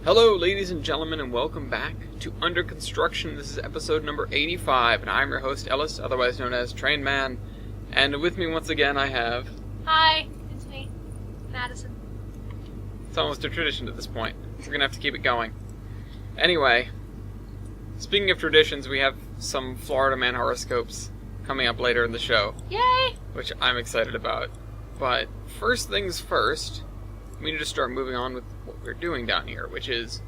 Hello, ladies and gentlemen, and welcome back to Under Construction. This is episode number 85, and I'm your host, Ellis, otherwise known as Train Man. And with me once again, I have... Hi, it's me, Madison. It's almost a tradition at this point. We're gonna have to keep it going. Anyway, speaking of traditions, we have some Florida Man horoscopes coming up later in the show. Yay! Which I'm excited about. But first things first, we need to start moving on with what we're doing down here, which is...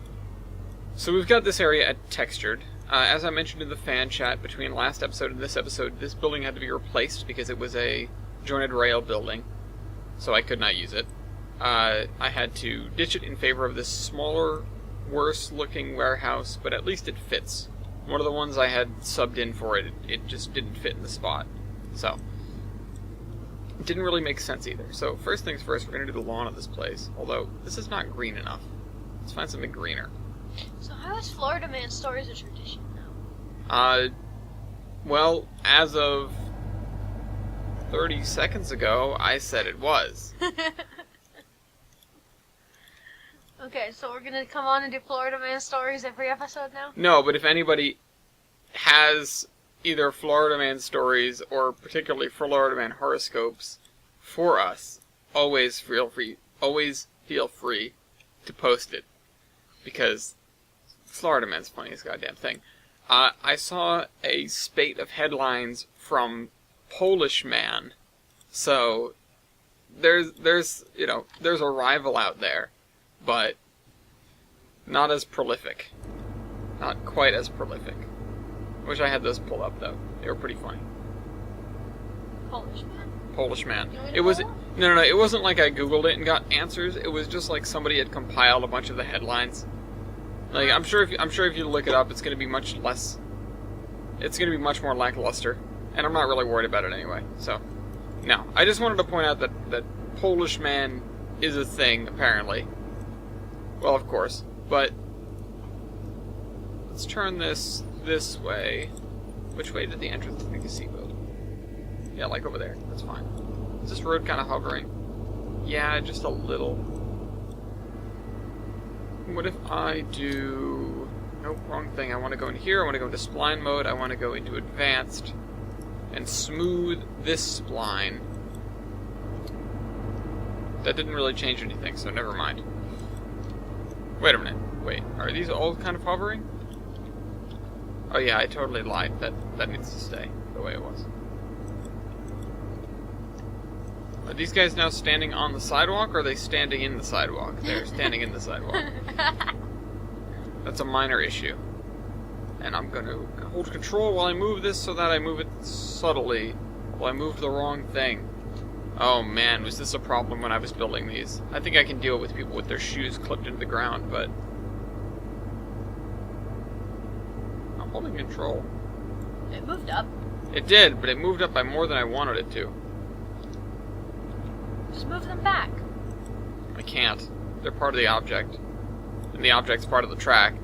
So we've got this area at Textured. As I mentioned in the fan chat between last episode and this episode, this building had to be replaced because it was a jointed rail building, so I could not use it. I had to ditch it in favor of this smaller, worse-looking warehouse, but at least it fits. One of the ones I had subbed in for it just didn't fit in the spot. So, it didn't really make sense either. So, first things first, we're going to do the lawn of this place. Although, this is not green enough. Let's find something greener. So how is Florida Man Stories a tradition now? Well, as of 30 seconds ago, I said it was. Okay, so we're gonna come on and do Florida Man Stories every episode now? No, but if anybody has either Florida Man stories or particularly Florida Man horoscopes for us, always feel free to post it, because Florida Man's funniest goddamn thing. I saw a spate of headlines from Polish Man, so there's a rival out there, but not as prolific. Not quite as prolific. Wish I had those pulled up, though. They were pretty funny. Polish Man? Polish Man. You want me to It was... pull No, it wasn't like I googled it and got answers. It was just like somebody had compiled a bunch of the headlines. Like, I'm sure if you look it up, it's going to be much less... It's going to be much more lackluster. And I'm not really worried about it anyway, so... No, I just wanted to point out that Polish Man is a thing, apparently. Well, of course, but... Let's turn this way. Which way did the entrance to the gazebo? Yeah, like over there. That's fine. Is this road kind of hovering? Yeah, just a little. What if I do... Nope, wrong thing. I want to go in here. I want to go into spline mode. I want to go into advanced. And smooth this spline. That didn't really change anything, so never mind. Wait a minute. Wait, are these all kind of hovering? Oh yeah, I totally lied. That needs to stay the way it was. Are these guys now standing on the sidewalk, or are they standing in the sidewalk? They're standing in the sidewalk. That's a minor issue. And I'm going to hold control while I move this so that I move it subtly. Well, I moved the wrong thing. Oh man, was this a problem when I was building these? I think I can deal with people with their shoes clipped into the ground, but... I'm holding control. It moved up. It did, but it moved up by more than I wanted it to. Just move them back. I can't. They're part of the object. And the object's part of the track.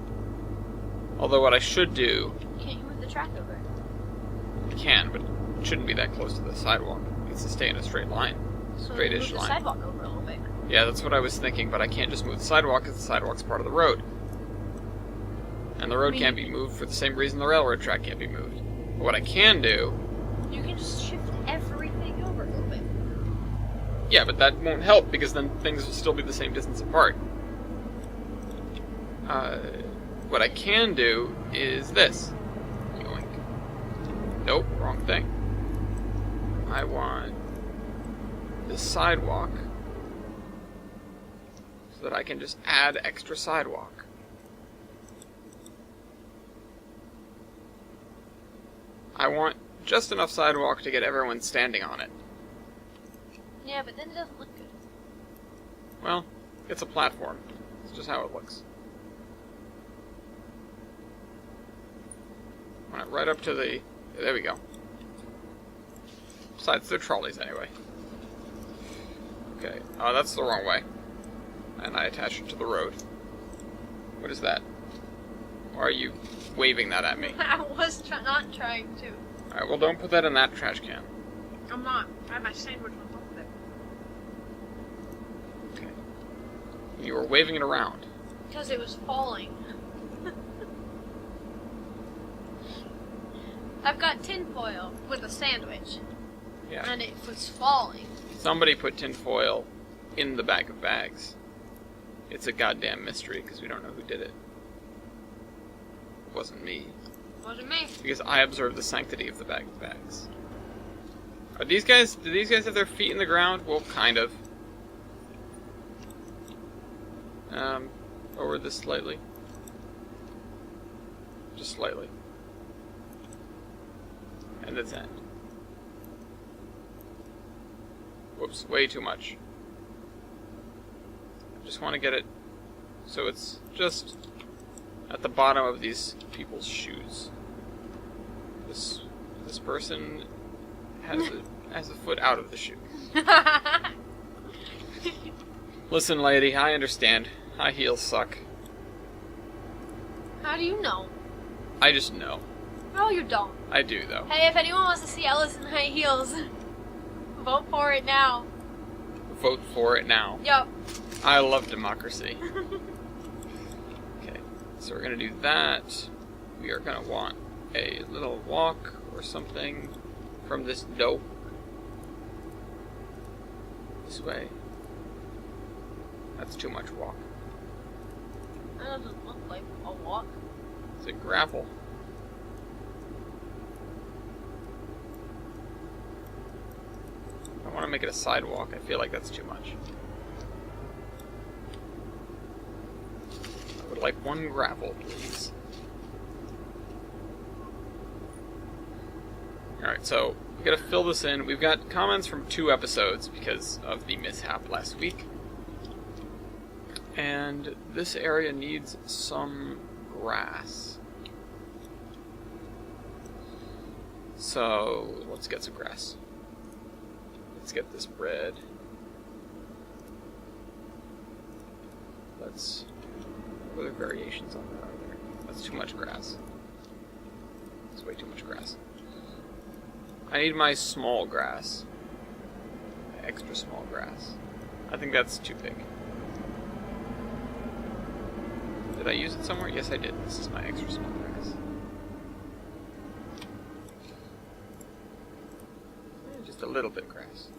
Although what I should do... Can't you move the track over? I can, but it shouldn't be that close to the sidewalk. It needs to stay in a straight line. So Straight-ish move the line. sidewalk over a little bit. Yeah, that's what I was thinking, but I can't just move the sidewalk because the sidewalk's part of the road. And the road can't be moved for the same reason the railroad track can't be moved. But what I can do... You can just shift everything over a little bit. Yeah, but that won't help because then things will still be the same distance apart. What I can do is this. Yoink. Nope, wrong thing. I want this sidewalk so that I can just add extra sidewalk. I want just enough sidewalk to get everyone standing on it. Yeah, but then it doesn't look good. Well, it's a platform. It's just how it looks. Right up to the... There we go. Besides, they're trolleys anyway. Okay, that's the wrong way. And I attach it to the road. What is that? Why are you waving that at me? I was not trying to. Alright, well don't put that in that trash can. I'm not. I have my sandwich on top of it. Okay. You were waving it around. Because it was falling. I've got tinfoil with a sandwich. Yeah. And it was falling. Somebody put tinfoil in the bag of bags. It's a goddamn mystery because we don't know who did it. It wasn't me. Wasn't me. Because I observe the sanctity of the bag of bags. Are these guys, do these guys have their feet in the ground? Well, kind of. Lower this slightly. Just slightly. And this end. Whoops, way too much. I just want to get it so it's just at the bottom of these people's shoes. This person has a foot out of the shoe. Listen, lady, I understand. High heels suck. How do you know? I just know. No, you don't. I do, though. Hey, if anyone wants to see Ellis in high heels, vote for it now. Vote for it now. Yup. I love democracy. Okay, so we're gonna do that. We are gonna want a little walk or something from this dope. This way. That's too much walk. That doesn't look like a walk. It's a gravel. I want to make it a sidewalk. I feel like that's too much. I would like one gravel, please. Alright, so we gotta fill this in. We've got comments from 2 episodes because of the mishap last week. And this area needs some grass. So let's get some grass. Let's get this bread. What other variations on that are there? That's too much grass. That's way too much grass. I need my small grass. My extra small grass. I think that's too big. Did I use it somewhere? Yes, I did. This is my extra small grass. Just a little bit of grass.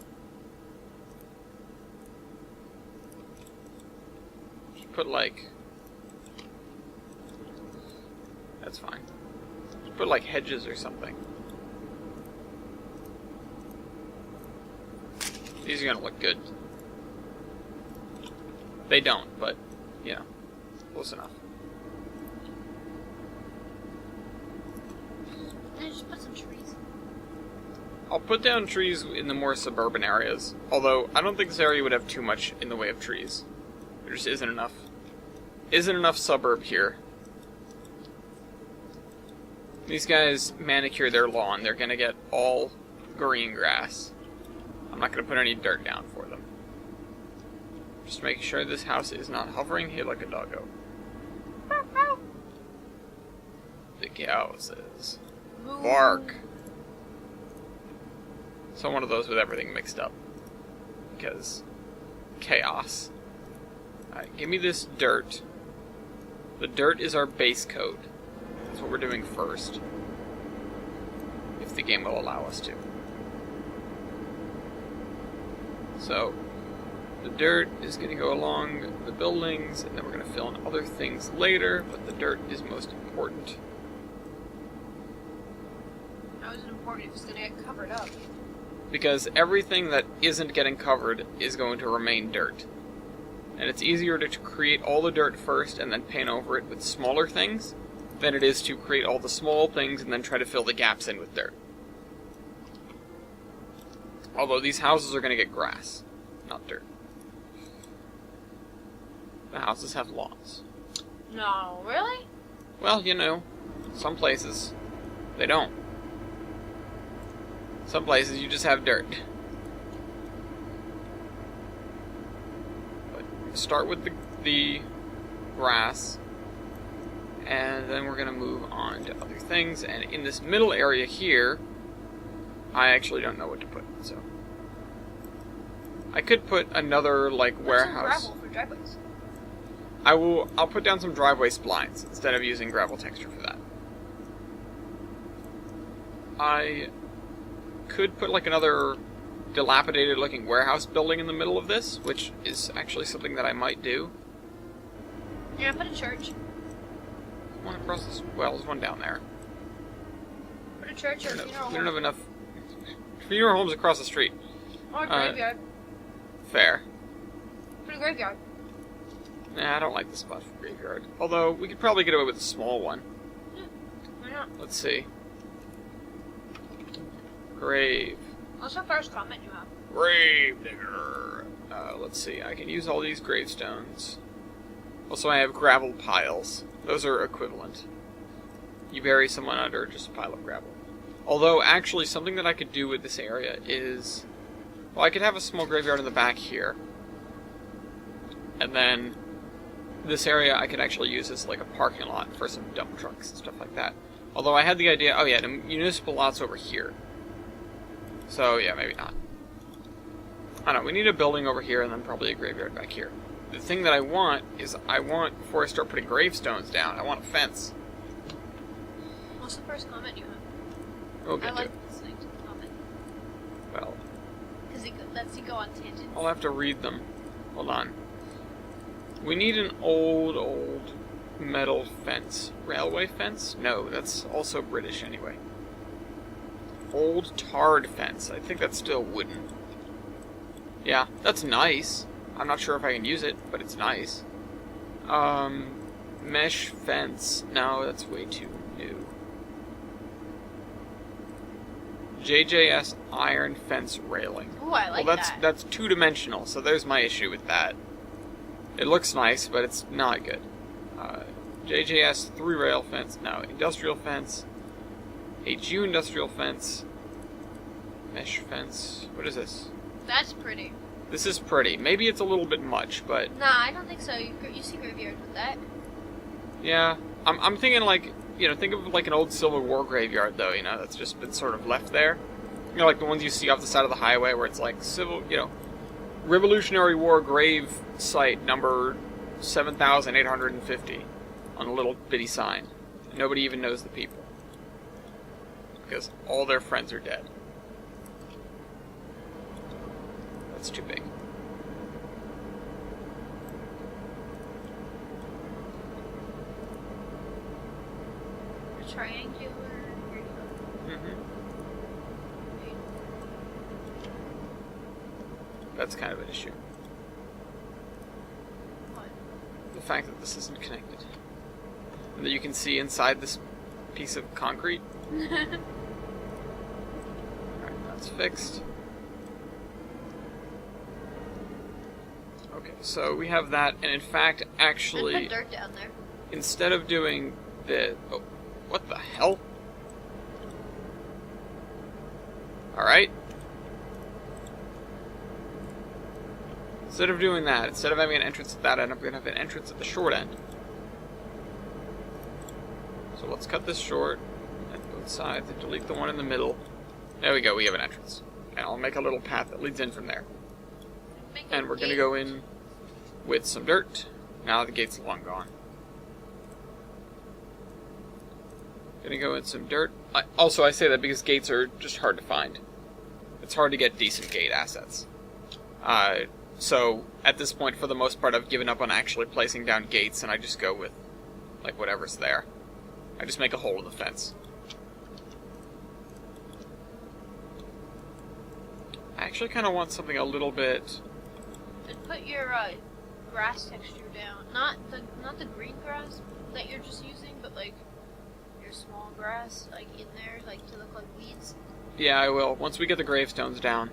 Just put like... That's fine. Just put like hedges or something. These are gonna look good. They don't, but, you know. Close enough. And just put some trees. I'll put down trees in the more suburban areas, although I don't think this area would have too much in the way of trees. There just isn't enough. Isn't enough suburb here. These guys manicure their lawn. They're gonna get all green grass. I'm not gonna put any dirt down for them. Just making sure this house is not hovering here like a doggo. The cow says, bark. So one of those with everything mixed up. Because chaos. Alright, give me this dirt. The dirt is our base code. That's what we're doing first. If the game will allow us to. So, the dirt is going to go along the buildings, and then we're going to fill in other things later, but the dirt is most important. How is it important if it's going to get covered up? Because everything that isn't getting covered is going to remain dirt. And it's easier to create all the dirt first and then paint over it with smaller things than it is to create all the small things and then try to fill the gaps in with dirt. Although these houses are going to get grass, not dirt. The houses have lawns. No, really? Well, you know, some places, they don't. Some places you just have dirt. But start with the grass, and then we're going to move on to other things. And in this middle area here, I actually don't know what to put, so... I could put another, like, warehouse. Some gravel for driveways. I'll put down some driveway splines instead of using gravel texture for that. I could put like another dilapidated looking warehouse building in the middle of this, which is actually something that I might do. Yeah, put a church. One across this, well, there's one down there. Put a church or a funeral We don't have home. enough funeral homes across the street. Or a graveyard. Fair. Put a graveyard. Nah, I don't like the spot for graveyard. Although, we could probably get away with a small one. Why not? Let's see. Grave. What's the first comment you have? Grave digger. Let's see. I can use all these gravestones. Also, I have gravel piles. Those are equivalent. You bury someone under just a pile of gravel. Although, actually, something that I could do with this area is... Well, I could have a small graveyard in the back here. And then this area I could actually use as like a parking lot for some dump trucks and stuff like that. Although I had the idea... Oh yeah, the municipal lot's over here. So, yeah, maybe not. I don't know, we need a building over here and then probably a graveyard back here. The thing that I want is, before I start putting gravestones down, I want a fence. What's the first comment you have? We'll get I to like it. listening to the comment. Well, Because it lets you go on tangents. I'll have to read them. Hold on. We need an old metal fence. Railway fence? No, that's also British anyway. Old tarred fence. I think that's still wooden. Yeah, that's nice. I'm not sure if I can use it, but it's nice. Mesh fence. No, that's way too new. JJS iron fence railing. Ooh, I like well, that. that's two-dimensional, so there's my issue with that. It looks nice, but it's not good. JJS 3-rail fence. No, industrial fence. HU industrial fence. Mesh fence. What is this? That's pretty. This is pretty. Maybe it's a little bit much, but Nah, I don't think so. You see graveyards with that. yeah. I'm thinking like, think of like an old Civil War graveyard though, that's just been sort of left there. Like the ones you see off the side of the highway where it's like Revolutionary War grave site number 7,850 on a little bitty sign. Nobody even knows the people. Because all their friends are dead. That's too big. A triangular. Here you go. That's kind of an issue. What? The fact that this isn't connected. And that you can see inside this piece of concrete. Alright, that's fixed. Okay, so we have that, and in fact, And actually, put dirt down there. instead of doing the... Oh, what the hell? Alright. Instead of doing that, instead of having an entrance at that end, I'm going to have an entrance at the short end. So let's cut this short, and both sides, and delete the one in the middle. There we go, we have an entrance. And I'll make a little path that leads in from there. Make a And we're going to gate. go in with some dirt. Now the gate's long gone. Gonna go in some dirt. Also, I say that because gates are just hard to find. It's hard to get decent gate assets. So, at this point, for the most part, I've given up on actually placing down gates, and I just go with, like, whatever's there. I just make a hole in the fence. I actually kind of want something a little bit... And put your grass texture down. Not the green grass that you're just using, but like your small grass, like in there, like to look like weeds. Yeah, I will, once we get the gravestones down.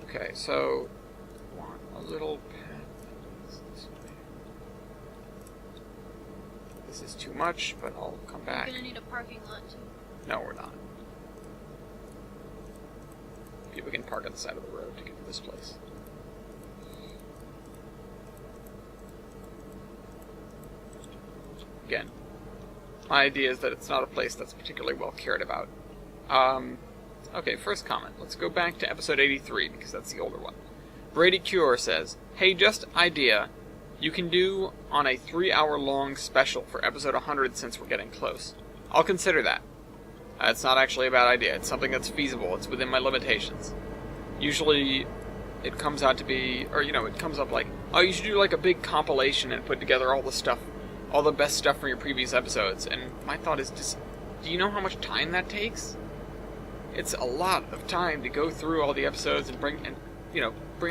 Okay, so... I want a little path that leads this way. This is too much, but I'll come back. You're gonna need a parking lot too. No, we're not. People can park on the side of the road to get to this place. Again, my idea is that it's not a place that's particularly well cared about. Okay, first comment. Let's go back to episode 83, because that's the older one. Brady Cure says, "Hey, just idea. you can do on a 3-hour-long special for episode 100 since we're getting close. I'll consider that. It's not actually a bad idea. It's something that's feasible. It's within my limitations. Usually, it comes out to be, or, it comes up like, oh, you should do like a big compilation and put together all the stuff, all the best stuff from your previous episodes. And my thought is just, do you know how much time that takes? It's a lot of time to go through all the episodes and bring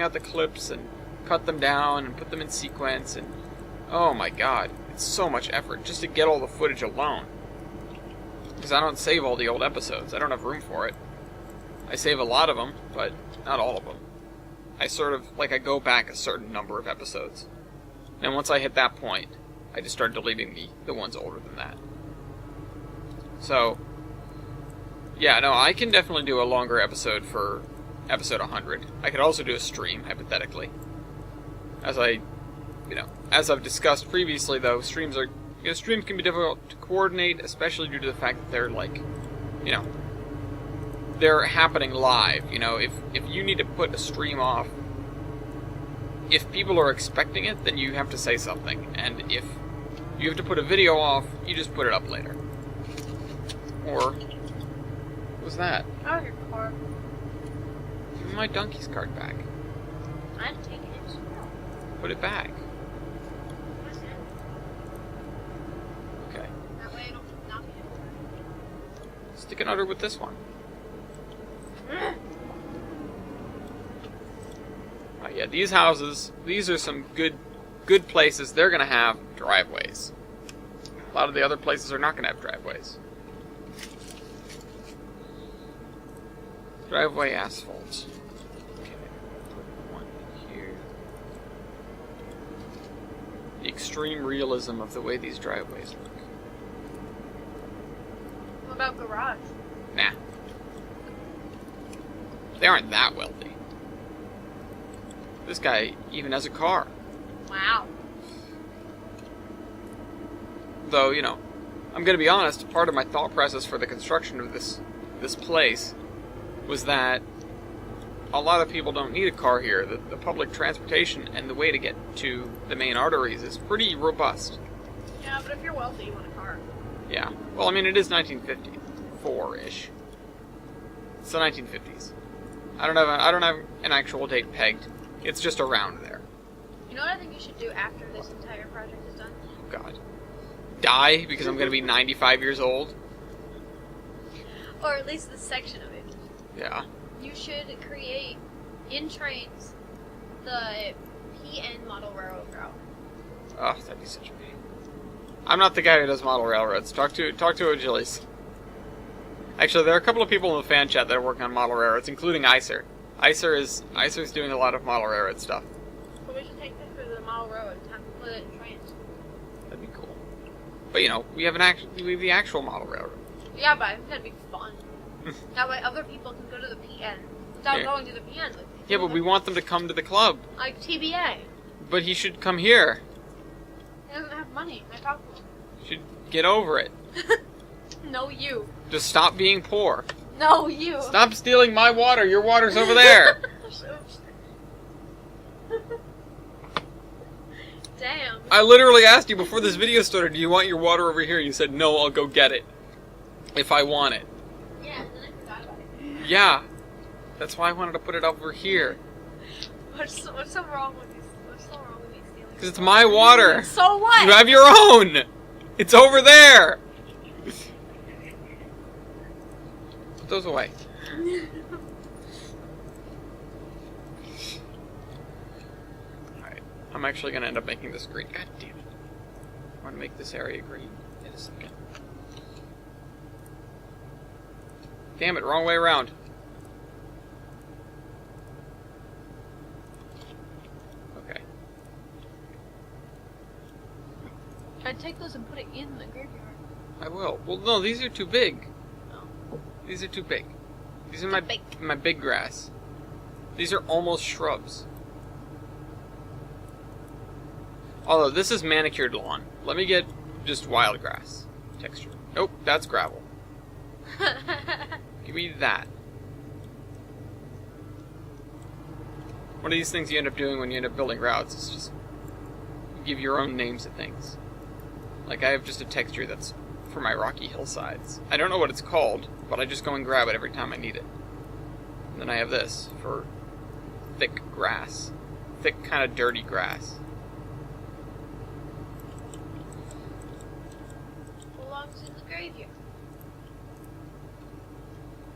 out the clips and cut them down and put them in sequence. And oh my god, it's so much effort just to get all the footage alone. Because I don't save all the old episodes. I don't have room for it. I save a lot of them, but not all of them. I I go back a certain number of episodes. And once I hit that point, I just start deleting the ones older than that. So, yeah, no, I can definitely do a longer episode for episode 100. I could also do a stream, hypothetically. As I've discussed previously, though, streams can be difficult to coordinate, especially due to the fact that they're they're happening live. If you need to put a stream off, if people are expecting it, then you have to say something. And if you have to put a video off, you just put it up later. Or, what was that? Oh, your car. Give me my donkey's cart back. I'm taking it. Put it back. What's that? Okay. That way I don't knock it. Stick another with this one. Yeah, these houses, these are some good places. They're going to have driveways. A lot of the other places are not going to have driveways. Driveway asphalt. Okay, put one here. The extreme realism of the way these driveways look. What about garage? Nah. They aren't that wealthy. This guy even has a car. Wow. Though, I'm going to be honest, part of my thought process for the construction of this place was that a lot of people don't need a car here. The public transportation and the way to get to the main arteries is pretty robust. Yeah, but if you're wealthy, you want a car. Yeah. Well, it is 1954-ish. It's the 1950s. I don't have an actual date pegged. It's just around there. You know what I think you should do after this entire project is done? Oh, God. Die because I'm going to be 95 years old? Or at least this section of it. Yeah. You should create, in trains, the PN model railroad route. Oh, that'd be such a pain. I'm not the guy who does model railroads. Talk to Achilles. Actually, there are a couple of people in the fan chat that are working on model railroads, including Icer. Icer's doing a lot of model railroad stuff. So we should take pictures of the model railroad and have to put it in trains. That'd be cool. But we have the actual model railroad. Yeah, but I think that'd be fun. That way other people can go to the PN without going to the PN. Yeah, but we want them to come to the club. Like TBA. But he should come here. He doesn't have money. I talked to him. Should get over it. No, you. Just stop being poor. No, you. Stop stealing my water. Your water's over there. Damn. I literally asked you before this video started, do you want your water over here? You said, no, I'll go get it. If I want it. Yeah, and then I forgot about it. Yeah. That's why I wanted to put it over here. What's so wrong with these? What's so wrong with these stealing? Because it's my water. So what? You have your own. It's over there. Put those away. Alright. I'm actually going to end up making this green. God damn it. I want to make this area green in a second. Damn it, wrong way around. Okay. I'd take those and put it in the graveyard. I will. Well, no, these are too big. Oh. These are too big. These are Too big. my big grass. These are almost shrubs. Although, this is manicured lawn. Let me get just wild grass texture. Nope, that's gravel. Give me that. One of these things you end up doing when you end up building routes is just give your own names to things. Like, I have just a texture that's for my rocky hillsides. I don't know what it's called, but I just go and grab it every time I need it. And then I have this for thick grass. Thick, kind of dirty grass. Belongs in the graveyard.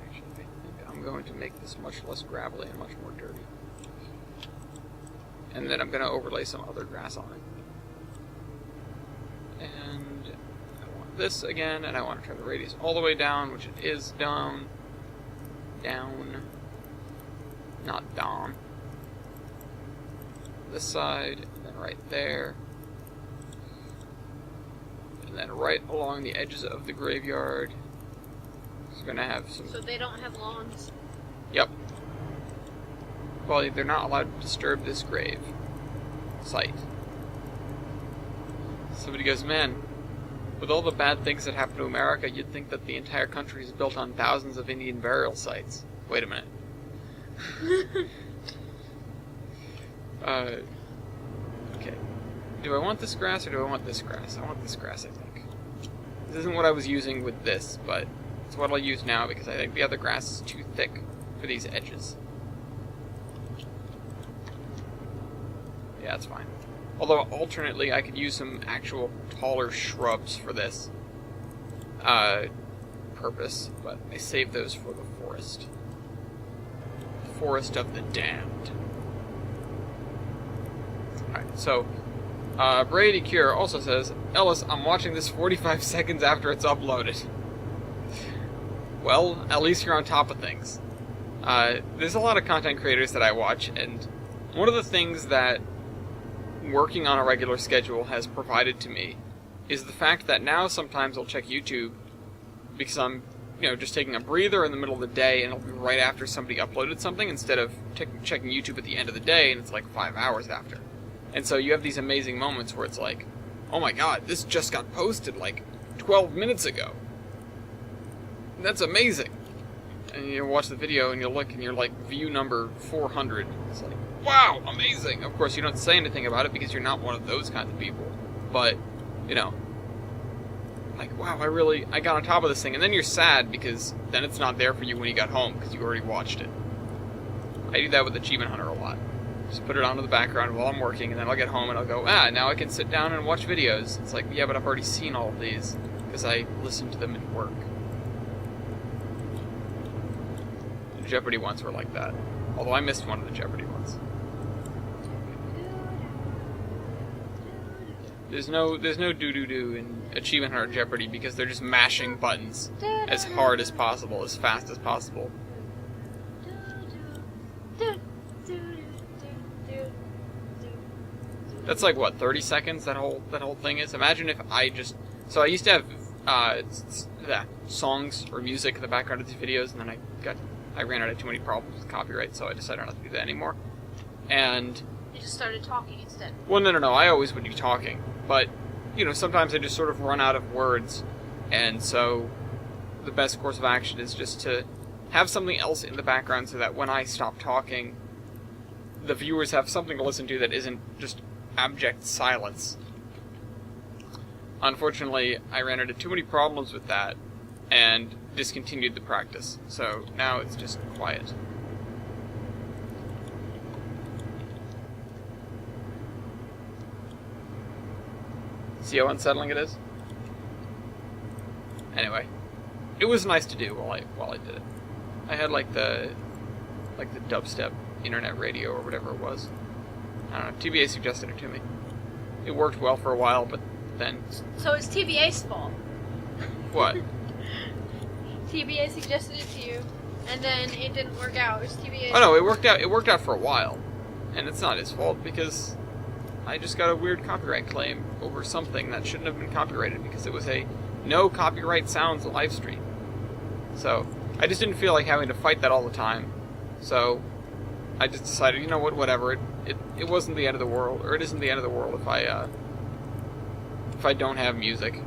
Actually, I think I'm going to make this much less gravelly and much more dirty. And then I'm going to overlay some other grass on it. And I want this again, and I want to turn the radius all the way down, which it is down. Down. Not down. This side, and then right there. And then right along the edges of the graveyard. It's going to have some... So they don't have lawns? Yep. Well, they're not allowed to disturb this grave site. Somebody goes, man, with all the bad things that happen to America, you'd think that the entire country is built on thousands of Indian burial sites. Wait a minute. Okay. Do I want this grass or do I want this grass? I want this grass, I think. This isn't what I was using with this, but it's what I'll use now because I think the other grass is too thick for these edges. Yeah, that's fine. Although, alternately, I could use some actual taller shrubs for this purpose, but I saved those for the forest. The forest of the damned. Alright, so, Brady Cure also says, Ellis, I'm watching this 45 seconds after it's uploaded. Well, at least you're on top of things. There's a lot of content creators that I watch, and one of the things that working on a regular schedule has provided to me is the fact that now sometimes I'll check YouTube because I'm, just taking a breather in the middle of the day and it'll be right after somebody uploaded something instead of checking YouTube at the end of the day and it's like 5 hours after. And so you have these amazing moments where it's like, oh my god, this just got posted like 12 minutes ago. That's amazing. And you watch the video and you look and you're like, view number 400. It's like, wow, amazing! Of course, you don't say anything about it because you're not one of those kinds of people. But, like, wow, I got on top of this thing. And then you're sad because then it's not there for you when you got home because you already watched it. I do that with Achievement Hunter a lot. Just put it onto the background while I'm working, and then I'll get home and I'll go, now I can sit down and watch videos. It's like, yeah, but I've already seen all of these because I listen to them at work. The Jeopardy ones were like that. Although I missed one of the Jeopardy ones. There's no do-do-do in Achievement Hunter Jeopardy because they're just mashing buttons as hard as possible, as fast as possible. That's like, what, 30 seconds that whole thing is? Imagine if I just... So I used to have songs or music in the background of these videos, and then I ran out of too many problems with copyright, so I decided not to do that anymore. And... You just started talking instead. Well, no, I always would be talking. But, sometimes I just sort of run out of words. And so, the best course of action is just to have something else in the background so that when I stop talking, the viewers have something to listen to that isn't just abject silence. Unfortunately, I ran into too many problems with that, and discontinued the practice. So, now it's just quiet. See how unsettling it is? Anyway, it was nice to do while I did it. I had like the dubstep internet radio or whatever it was. I don't know, TBA suggested it to me. It worked well for a while, but then... So it's TBA's fault. What? TBA suggested it to you, and then it didn't work out. It's TBA's Oh no, it worked out for a while. And it's not his fault because I just got a weird copyright claim over something that shouldn't have been copyrighted because it was a no copyright sounds live stream. So, I just didn't feel like having to fight that all the time. So, I just decided, whatever. It wasn't the end of the world, or it isn't the end of the world if I don't have music.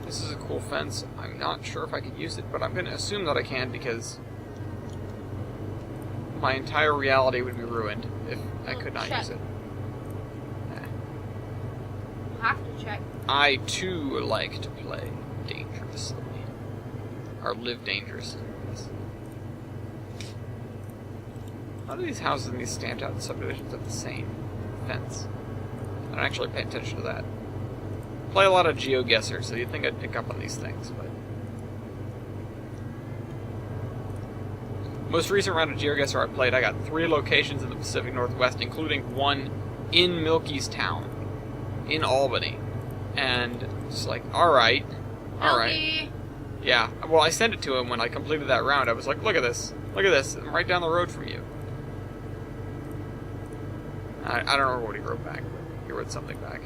This is a cool fence. I'm not sure if I can use it, but I'm going to assume that I can because my entire reality would be ruined if I could not Check. use it. We'll have to check. I too like to play dangerously. Or live dangerously. A lot of these houses in these stamped out subdivisions have the same fence. I don't actually pay attention to that. Play a lot of GeoGuessr, so you'd think I'd pick up on these things, but... Most recent round of GeoGuessr I played, I got 3 locations in the Pacific Northwest, including one in Milky's town, in Albany. And it's like, alright. Milky! Yeah, well, I sent it to him when I completed that round. I was like, look at this. Look at this. I'm right down the road from you. I don't remember what he wrote back, but he wrote something back.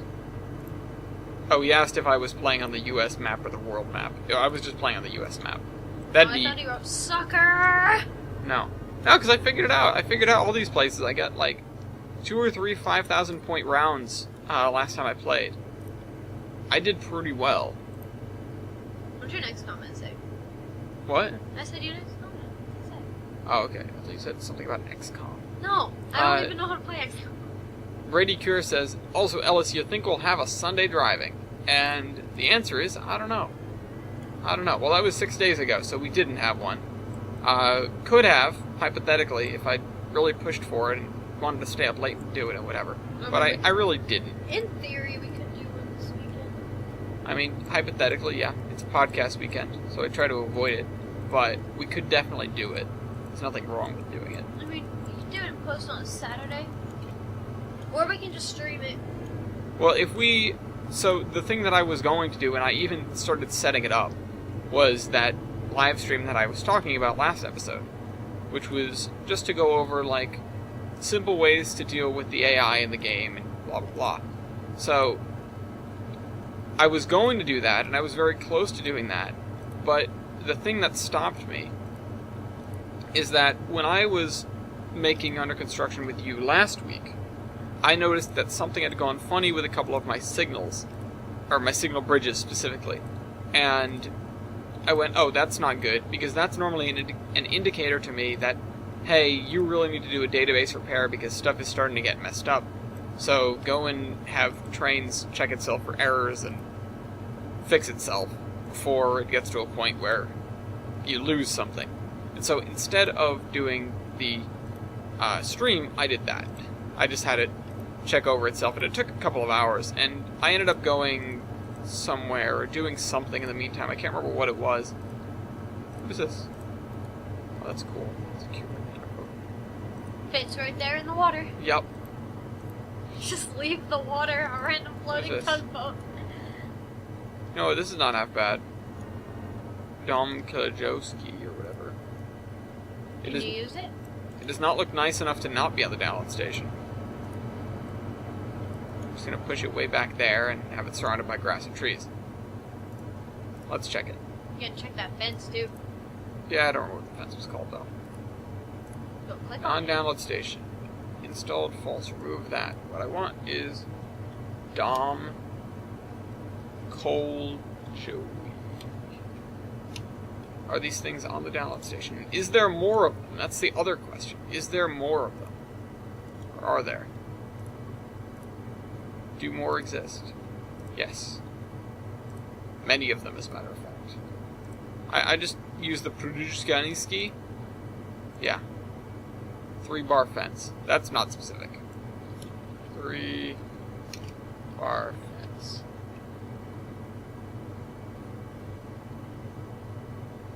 Oh, he asked if I was playing on the US map or the world map. I was just playing on the US map. That'd be... I thought he wrote sucker! No. No, because I figured it out. I figured out all these places. I got, like, 2 or 3 5,000 point rounds last time I played. I did pretty well. What's your next comment say? What? I said your next comment. What's it say? Oh, okay. I thought you said something about XCOM. No, I don't even know how to play XCOM. Brady Cure says, also, Ellis, you think we'll have a Sunday driving? And the answer is, I don't know. I don't know. Well, that was 6 days ago, so we didn't have one. Could have, hypothetically, if I really pushed for it and wanted to stay up late and do it and whatever. But I really didn't. In theory, we could do one this weekend. I mean, hypothetically, yeah. It's podcast weekend, so I try to avoid it. But we could definitely do it. There's nothing wrong with doing it. I mean, we can do it and post on a Saturday. Or we can just stream it. Well, if we... So, the thing that I was going to do, and I even started setting it up, was that live stream that I was talking about last episode. Which was just to go over, like, simple ways to deal with the AI in the game, and blah, blah, blah. So, I was going to do that, and I was very close to doing that. But the thing that stopped me is that when I was making Under Construction with you last week, I noticed that something had gone funny with a couple of my signals, or my signal bridges specifically, and I went, oh, that's not good, because that's normally an indicator to me that, hey, you really need to do a database repair because stuff is starting to get messed up, so go and have Trains check itself for errors and fix itself before it gets to a point where you lose something. And so instead of doing the stream, I did that. I just had it check over itself, and it took a couple of hours, and I ended up going somewhere or doing something in the meantime. I can't remember what it was. What is this? Oh, that's cool. That's a cute one. Fence right there in the water. Yep. Just leave the water, a random floating this? tugboat. No, this is not half bad. Dom Kilajowski or whatever. Did you use it? It does not look nice enough to not be on the download station. I'm just going to push it way back there and have it surrounded by grass and trees. Let's check it. You gotta check that fence too. Yeah, I don't remember what the fence was called though. Go click on it. Non-download station. Installed false. Remove that. What I want is Dom Cold Joey. Are these things on the download station? Is there more of them? That's the other question. Is there more of them? Or are there? Do more exist? Yes. Many of them, as a matter of fact. I just use the Pruduzhkanski. Yeah. 3-bar fence. That's not specific. 3-bar fence.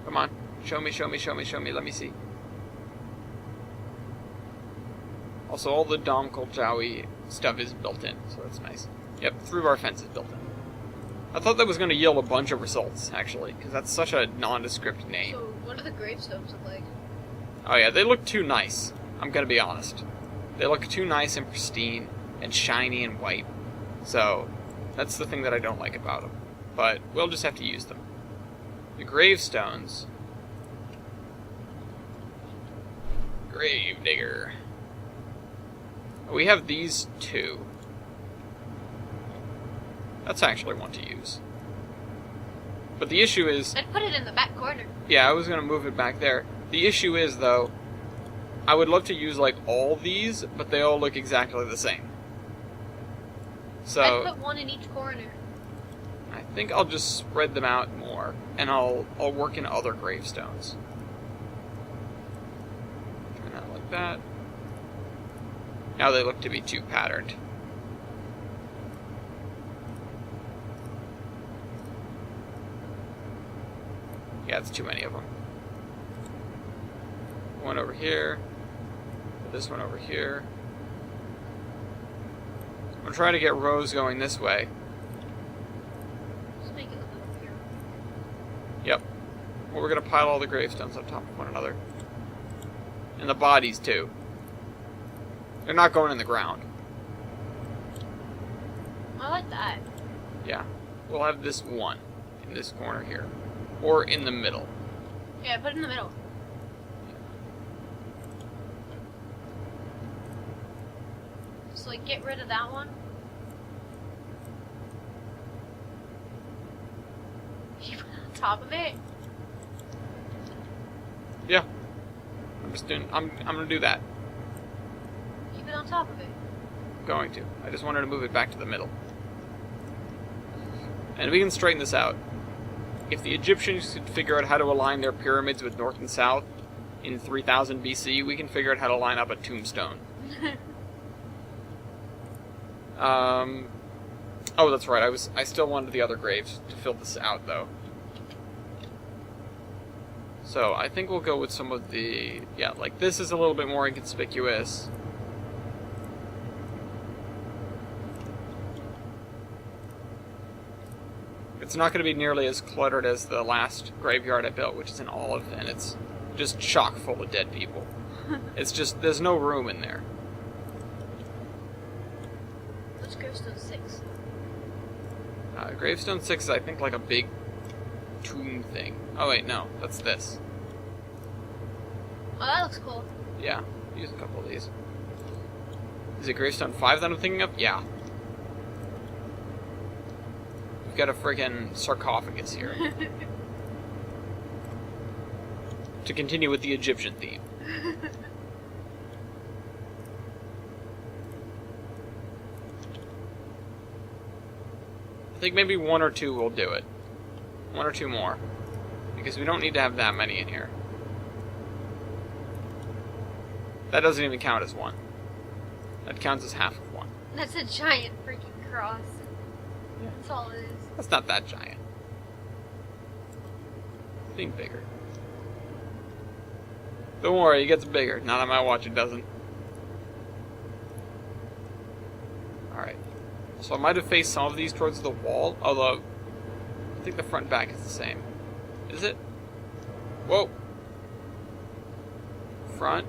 Come on. Show me, show me, show me, show me. Let me see. Also, all the Dom Kolchawi stuff is built in, so that's nice. Yep, 3-bar fence is built in. I thought that was going to yield a bunch of results, actually, because that's such a nondescript name. So, what do the gravestones look like? Oh yeah, they look too nice. I'm going to be honest. They look too nice and pristine and shiny and white. So, that's the thing that I don't like about them. But we'll just have to use them. The gravestones. Gravedigger. We have these two. That's actually one to use. But the issue is... I'd put it in the back corner. Yeah, I was going to move it back there. The issue is, though, I would love to use like all these, but they all look exactly the same. So I'd put one in each corner. I think I'll just spread them out more, and I'll work in other gravestones. Turn that like that. Now they look to be too patterned. Yeah, it's too many of them. One over here. This one over here. I'm gonna try to get rows going this way. Just make it look like a pyramid. Yep. Well, we're gonna pile all the gravestones on top of one another. And the bodies, too. They're not going in the ground. I like that. Yeah. We'll have this one in this corner here. Or in the middle. Yeah, put it in the middle. So, like, get rid of that one. You put it on top of it? Yeah. I'm gonna do that. Keep it on top of it. I'm going to. I just wanted to move it back to the middle. And we can straighten this out. If the Egyptians could figure out how to align their pyramids with north and south in 3000 BC, we can figure out how to line up a tombstone. Oh, that's right. I still wanted the other graves to fill this out, though. So I think we'll go with some of the... Yeah, like this is a little bit more inconspicuous. It's not going to be nearly as cluttered as the last graveyard I built, which is an olive, and it's just chock full of dead people. It's just, there's no room in there. What's gravestone 6? Gravestone 6 is, I think, like a big tomb thing. Oh, wait, no. That's this. Oh, that looks cool. Yeah, use a couple of these. Is it Gravestone 5 that I'm thinking of? Yeah. We've got a friggin' sarcophagus here. To continue with the Egyptian theme. I think maybe one or two will do it. One or two more. Because we don't need to have that many in here. That doesn't even count as one. That counts as half of one. That's a giant freaking cross. Yeah. That's all it is. That's not that giant. Think bigger. Don't worry, it gets bigger. Not on my watch, it doesn't. Alright. So I might have faced some of these towards the wall, although I think the front and back is the same. Is it? Whoa! Front?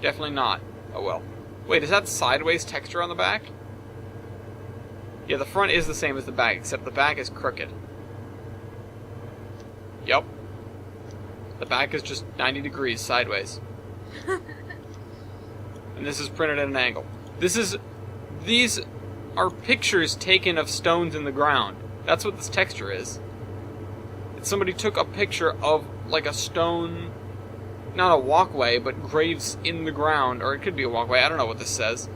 Definitely not. Oh well. Wait, is that sideways texture on the back? Yeah, the front is the same as the back, except the back is crooked. Yep. The back is just 90 degrees sideways. And this is printed at an angle. These are pictures taken of stones in the ground. That's what this texture is. Somebody took a picture of, like, a stone, not a walkway, but graves in the ground, or it could be a walkway, I don't know what this says.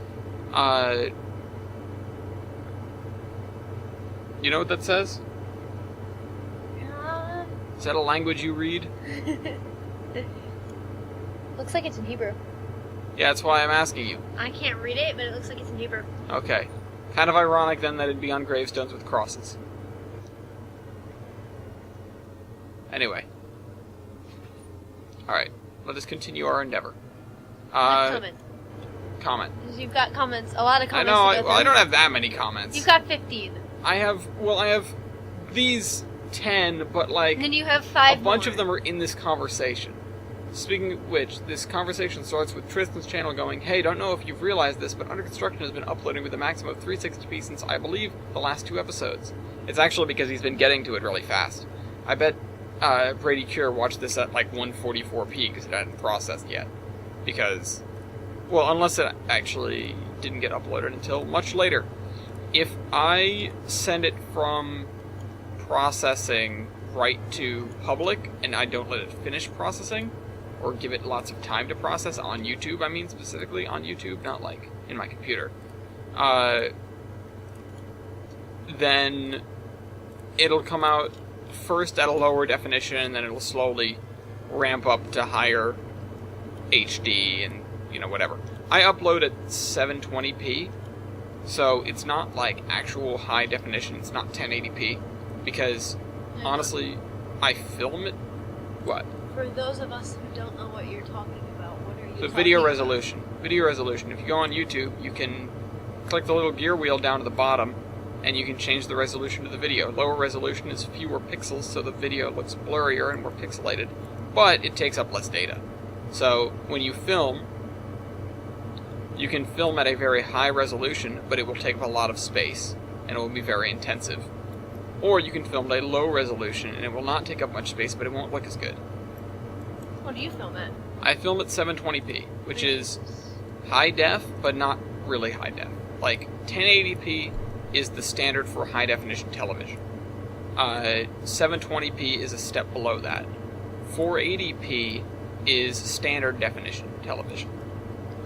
You know what that says? Is that a language you read? Looks like it's in Hebrew. Yeah, that's why I'm asking you. I can't read it, but it looks like it's in Hebrew. Okay. Kind of ironic, then, that it'd be on gravestones with crosses. Anyway. Alright, let us continue our endeavor. Comment. Comment. You've got comments, a lot of I comments. know, I don't have that many comments. You've got 15. I have these 10, but like... And then you have 5 a bunch more. of them are in this conversation. Speaking of which, this conversation starts with Tristan's channel going, "Hey, don't know if you've realized this, but Under Construction has been uploading with a maximum of 360p since, I believe, the last 2 episodes." It's actually because he's been getting to it really fast. I bet Brady Cure watched this at like 144p because it hadn't processed yet. Because, well, unless it actually didn't get uploaded until much later. If I send it from processing right to public and I don't let it finish processing, or give it lots of time to process on YouTube. I mean, specifically on YouTube, not like in my computer. Then it'll come out first at a lower definition, and then it'll slowly ramp up to higher HD and, you know, whatever. I upload at 720p, so it's not like actual high definition. It's not 1080p, because honestly, I film it. What? For those of us who don't know what you're talking about, what are you The talking video about? resolution. Video resolution. If you go on YouTube, you can click the little gear wheel down to the bottom, and you can change the resolution of the video. Lower resolution is fewer pixels, so the video looks blurrier and more pixelated, but it takes up less data. So when you film, you can film at a very high resolution, but it will take up a lot of space, and it will be very intensive. Or you can film at a low resolution, and it will not take up much space, but it won't look as good. What do you film at? I film at 720p, which is high def, but not really high def. Like, 1080p is the standard for high definition television. 720p is a step below that. 480p is standard definition television.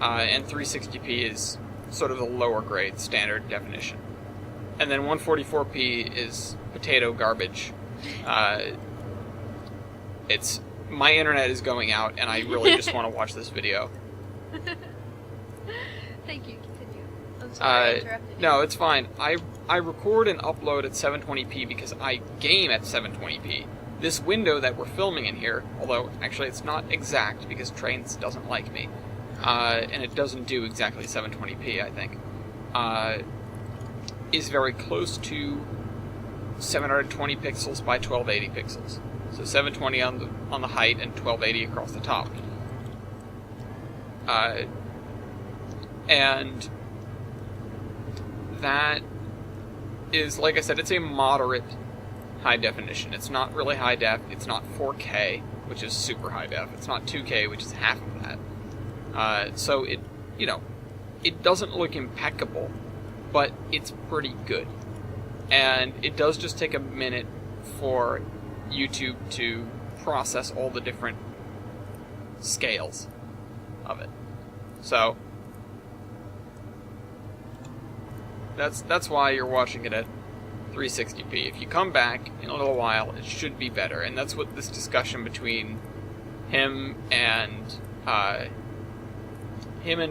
And 360p is sort of the lower grade standard definition. And then 144p is potato garbage. My internet is going out, and I really just want to watch this video. Thank you. Continue. I'm sorry I interrupted you. No, it's fine. I record and upload at 720p because I game at 720p. This window that we're filming in here, although actually it's not exact because Trains doesn't like me, and it doesn't do exactly 720p, I think, is very close to 720 pixels by 1280 pixels. So 720 on the height and 1280 across the top. And that is, like I said, it's a moderate high definition. It's not really high def. It's not 4K, which is super high def. It's not 2K, which is half of that. So it, you know, it doesn't look impeccable, but it's pretty good. And it does just take a minute for YouTube to process all the different scales of it. So that's why you're watching it at 360p. If you come back in a little while, it should be better. And that's what this discussion between him and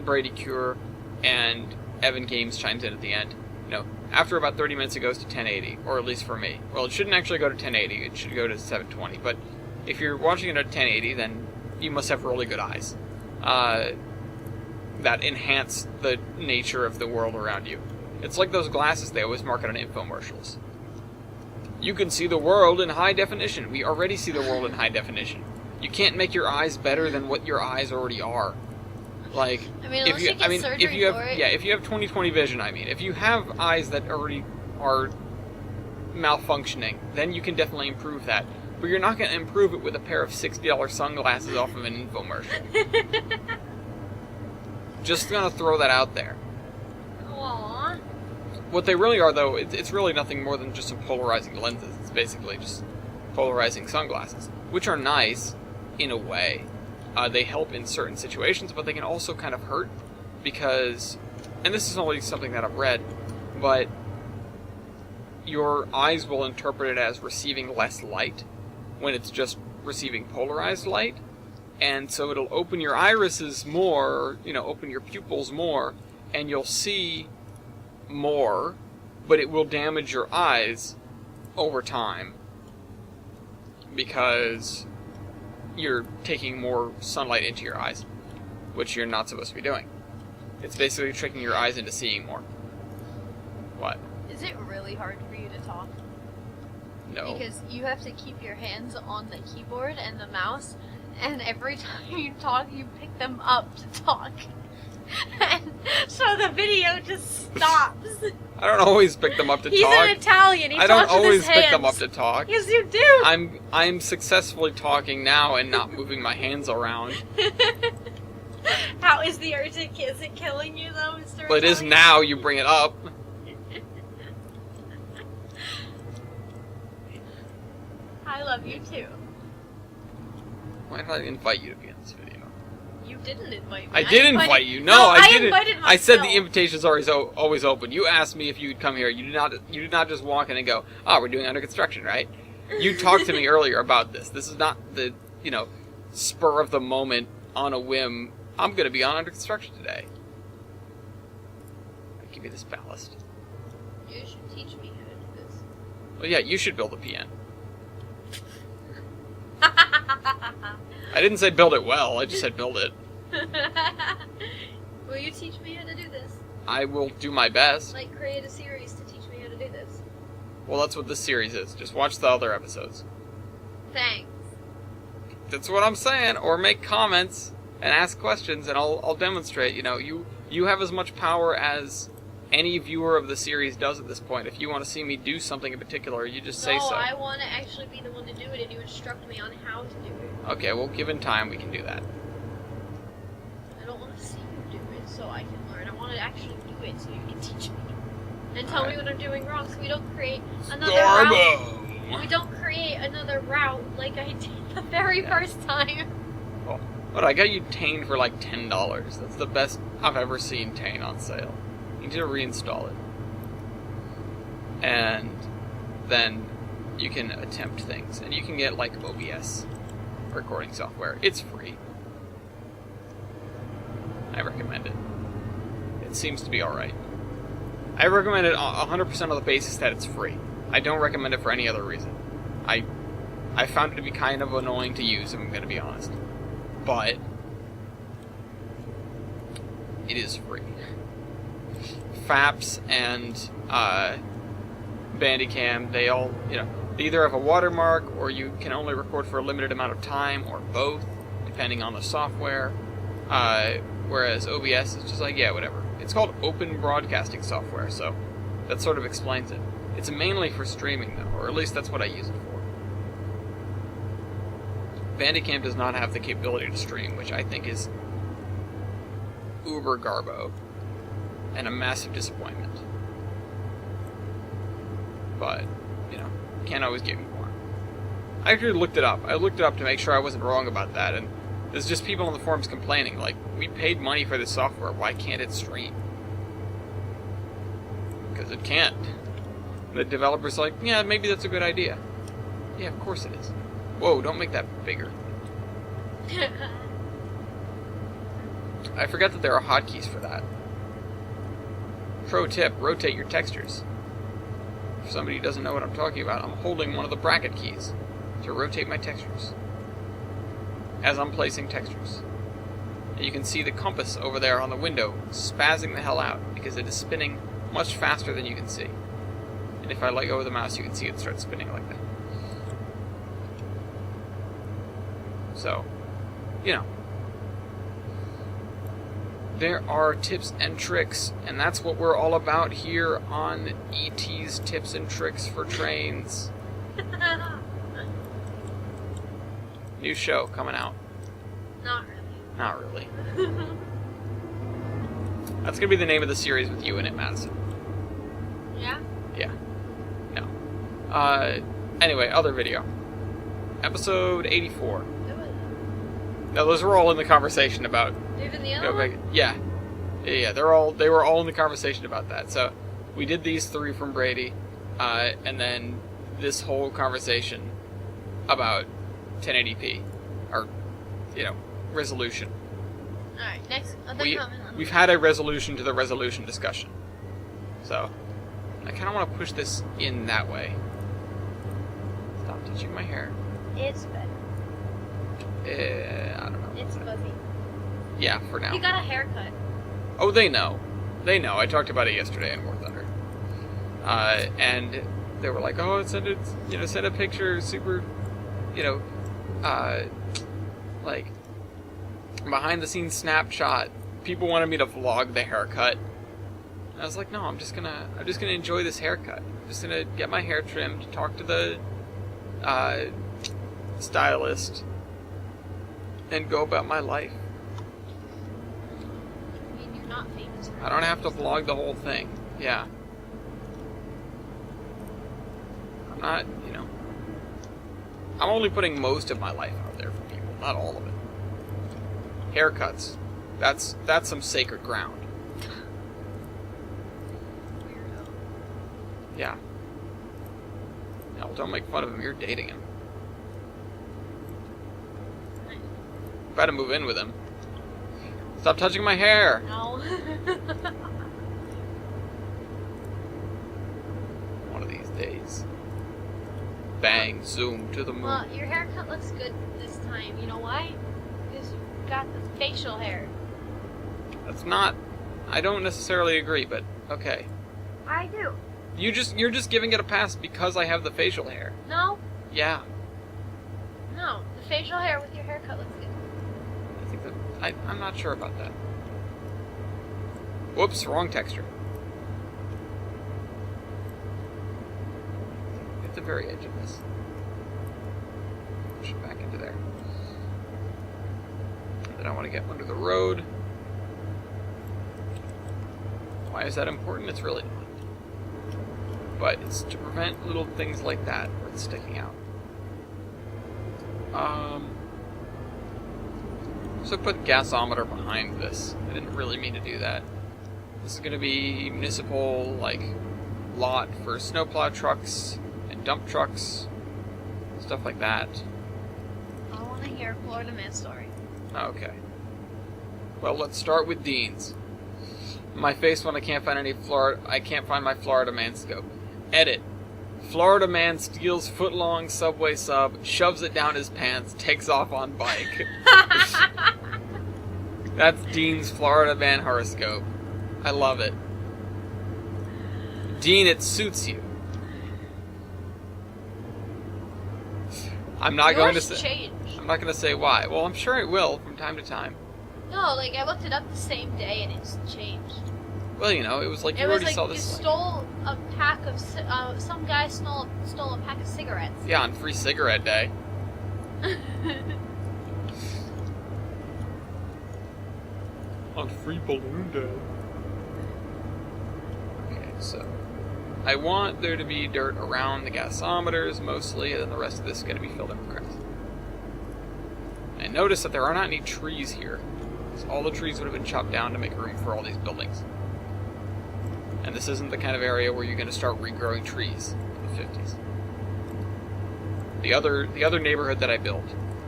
Brady Cure and Evan Games chimes in at the end. You know, after about 30 minutes it goes to 1080, or at least for me. Well, it shouldn't actually go to 1080, it should go to 720, but if you're watching it at 1080, then you must have really good eyes that enhance the nature of the world around you. It's like those glasses they always market on infomercials. You can see the world in high definition. We already see the world in high definition. You can't make your eyes better than what your eyes already are. Like, I mean, unless you get surgery for it. Yeah, if you have 20/20 vision, if you have eyes that already are malfunctioning, then you can definitely improve that. But you're not going to improve it with a pair of $60 sunglasses off of an infomercial. Just gonna throw that out there. Aww. What they really are, though, it's really nothing more than just some polarizing lenses. It's basically just polarizing sunglasses, which are nice in a way. They help in certain situations, but they can also kind of hurt because, and this is only something that I've read, but your eyes will interpret it as receiving less light when it's just receiving polarized light, and so it'll open your irises more, open your pupils more, and you'll see more, but it will damage your eyes over time because you're taking more sunlight into your eyes, which you're not supposed to be doing. It's basically tricking your eyes into seeing more. What? Is it really hard for you to talk? No. Because you have to keep your hands on the keyboard and the mouse, and every time you talk, you pick them up to talk. And so the video just stops. I don't always pick them up to He's talk. an Italian. He I don't talks with always his pick them up hands. to talk. Yes, you do. I'm successfully talking now and not moving my hands around. How is it killing you though, Mr. Well, it is Italian? now. You bring it up. I love you too. Why did I invite you to be in this video? You didn't invite me. I did invite you. No, I didn't. Invited myself. I said the invitation's always open. You asked me if you'd come here. You did not just walk in and go, "Oh, we're doing under construction, right?" You talked to me earlier about this. This is not the, spur of the moment on a whim. I'm going to be on under construction today. Give me this ballast. You should teach me how to do this. Well, yeah, you should build a PN. I didn't say build it well. I just said build it. Will you teach me how to do this? I will do my best. Like, create a series to teach me how to do this. Well, that's what this series is. Just watch the other episodes. Thanks. That's what I'm saying. Or make comments and ask questions, and I'll demonstrate. You have as much power as any viewer of the series does at this point. If you want to see me do something in particular, you just say so. No, I want to actually be the one to do it, and you instruct me on how to do it. Okay, well, given time, we can do that. I don't want to see you do it so I can learn. I want to actually do it so you can teach me. And tell me what I'm doing wrong so we don't create another route. We don't create another route like I did the very first time. Well, but I got you Tane for like $10. That's the best I've ever seen Tane on sale. You need to reinstall it. And then you can attempt things. And you can get like OBS recording software. It's free. I recommend it. It seems to be alright. I recommend it 100% on the basis that it's free. I don't recommend it for any other reason. I found it to be kind of annoying to use, if I'm going to be honest. But it is free. FAPS and Bandicam, they all, they either have a watermark, or you can only record for a limited amount of time, or both, depending on the software. Whereas OBS is just like, yeah, whatever. It's called open broadcasting software, so that sort of explains it. It's mainly for streaming, though, or at least that's what I use it for. Bandicam does not have the capability to stream, which I think is uber garbo and a massive disappointment. But, can't always get more. I actually looked it up. I looked it up to make sure I wasn't wrong about that, and there's just people on the forums complaining, like, we paid money for this software, why can't it stream? Because it can't. The developer's like, yeah, maybe that's a good idea. Yeah, of course it is. Whoa, don't make that bigger. I forgot that there are hotkeys for that. Pro tip, rotate your textures. If somebody doesn't know what I'm talking about, I'm holding one of the bracket keys to rotate my textures as I'm placing textures. And you can see the compass over there on the window spazzing the hell out because it is spinning much faster than you can see. And if I let go of the mouse, you can see it start spinning like that. So, there are tips and tricks, and that's what we're all about here on ET's Tips and Tricks for Trains. New show coming out. Not really. Not really. That's going to be the name of the series with you in it, Madison. Yeah? Yeah. No. Anyway, other video. Episode 84. No, those were all in the conversation about... Even the other one? Yeah. Yeah, they were all in the conversation about that. So, we did these 3 from Brady, and then this whole conversation about 1080p, or, resolution. Alright, next, other comment. We've had a resolution to the resolution discussion. So, I kind of want to push this in that way. Stop touching my hair. It's better. I don't know. It's fuzzy. Yeah, for now. You got a haircut. Oh, they know. They know. I talked about it yesterday in War Thunder. And they were like, oh, send a picture, super, like, behind the scenes snapshot. People wanted me to vlog the haircut. And I was like, no, I'm just gonna enjoy this haircut. I'm just gonna get my hair trimmed, talk to the stylist, and go about my life. I mean, you're not famous for I don't have to vlog the whole thing. Yeah. I'm not, I'm only putting most of my life out there for people. not all of it. Haircuts. That's some sacred ground. Weirdo. Yeah. No, don't make fun of him. You're dating him. Gotta move in with him. Stop touching my hair! No. One of these days. Bang, zoom to the moon. Well, your haircut looks good this time. You know why? Because you've got the facial hair. That's not... I don't necessarily agree, but okay. I do. You're just giving it a pass because I have the facial hair. No? Yeah. No. The facial hair with your haircut looks good. I think that... I'm not sure about that. Whoops, wrong texture. At the very edge of this. Push it back into there. Then I want to get under the road. Why is that important? It's really not. But it's to prevent little things like that from sticking out. So put gasometer behind this. I didn't really mean to do that. This is going to be municipal, like, lot for snowplow trucks and dump trucks, stuff like that. I want to hear a Florida man story. Okay. Well, let's start with Dean's. My face when I can't find my Florida man scope. Edit. Florida man steals foot-long Subway sub, shoves it down his pants, takes off on bike. That's Dean's Florida man horoscope. I love it. Dean, it suits you. I'm not going to say. Change. I'm not going to say why. Well, I'm sure it will from time to time. No, like I looked it up the same day and it's changed. Well, you know, it was like you It was already like saw you this. stole a pack of some guy stole a pack of cigarettes. Yeah, on Free Cigarette Day. On Free Balloon Day. Okay, so I want there to be dirt around the gasometers mostly, and then the rest of this is going to be filled in with grass. And notice that there are not any trees here. So all the trees would have been chopped down to make room for all these buildings. And this isn't the kind of area where you're going to start regrowing trees in the 50s. The other neighborhood that I built,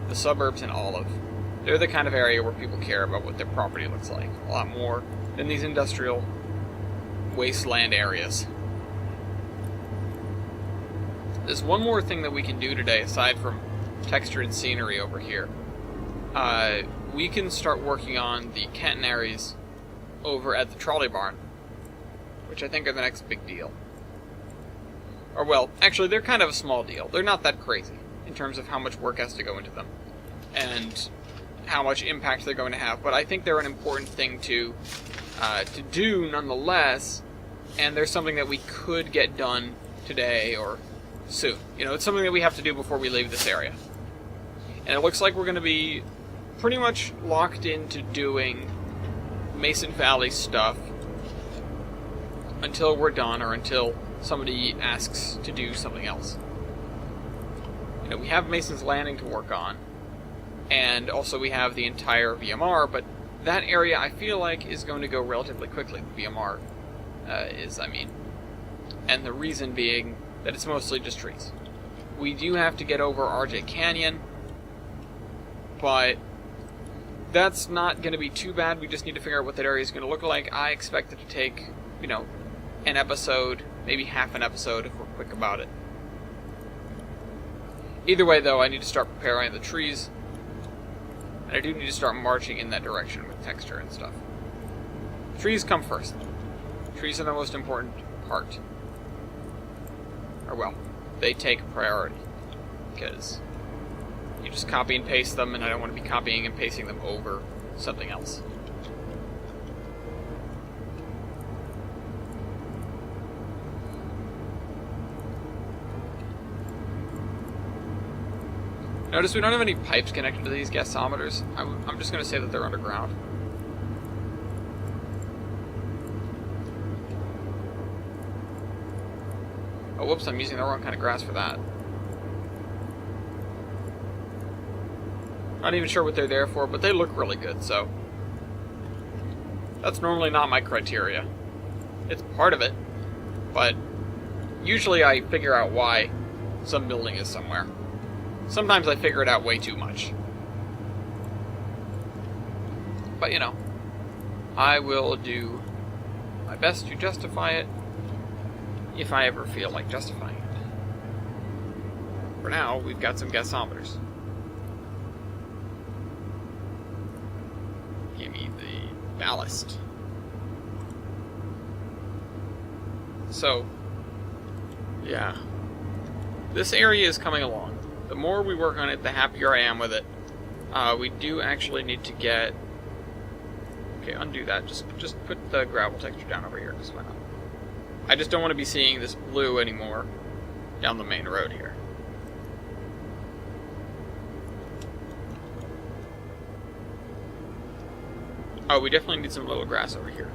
the suburbs in Olive, they're the kind of area where people care about what their property looks like a lot more than these industrial wasteland areas. There's one more thing that we can do today aside from textured scenery over here. We can start working on the catenaries over at the trolley barn, which I think are the next big deal. Or well, actually they're kind of a small deal. They're not that crazy in terms of how much work has to go into them and how much impact they're going to have, but I think they're an important thing to do nonetheless, and there's something that we could get done today or soon. You know, it's something that we have to do before we leave this area. And it looks like we're going to be pretty much locked into doing Mason Valley stuff until we're done or until somebody asks to do something else. You know, we have Mason's Landing to work on, and also we have the entire VMR, but that area I feel like is going to go relatively quickly. The VMR and the reason being that it's mostly just trees. We do have to get over RJ Canyon, but that's not going to be too bad. We just need to figure out what that area is going to look like. I expect it to take, you know, an episode, maybe half an episode if we're quick about it. Either way, though, I need to start preparing the trees, and I do need to start marching in that direction with texture and stuff. Trees come first. Trees are the most important part. Or well, they take priority, because you just copy and paste them, and I don't want to be copying and pasting them over something else. Notice we don't have any pipes connected to these gasometers. I'm just going to say that they're underground. Oh, whoops, I'm using the wrong kind of grass for that. Not even sure what they're there for, but they look really good, so... That's normally not my criteria. It's part of it, but usually I figure out why some building is somewhere. Sometimes I figure it out way too much. But, you know, I will do my best to justify it if I ever feel like justifying it. For now, we've got some gasometers. Give me the ballast. So, yeah. This area is coming along. The more we work on it, the happier I am with it. We do actually need to get... Okay, undo that. Just put the gravel texture down over here, because why not? I just don't want to be seeing this blue anymore down the main road here. Oh, we definitely need some little grass over here.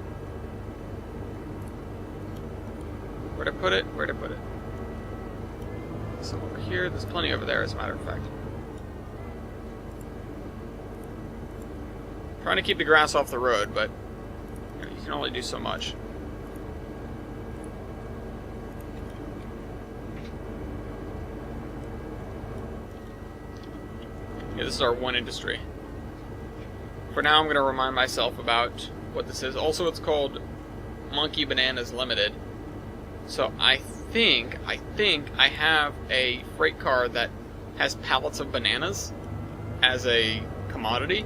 Where'd I put it? Where'd I put it? Some over here. There's plenty over there, as a matter of fact. Trying to keep the grass off the road, but you know, you can only do so much. Yeah, this is our one industry. For now, I'm going to remind myself about what this is. Also, it's called Monkey Bananas Limited. So I think I have a freight car that has pallets of bananas as a commodity.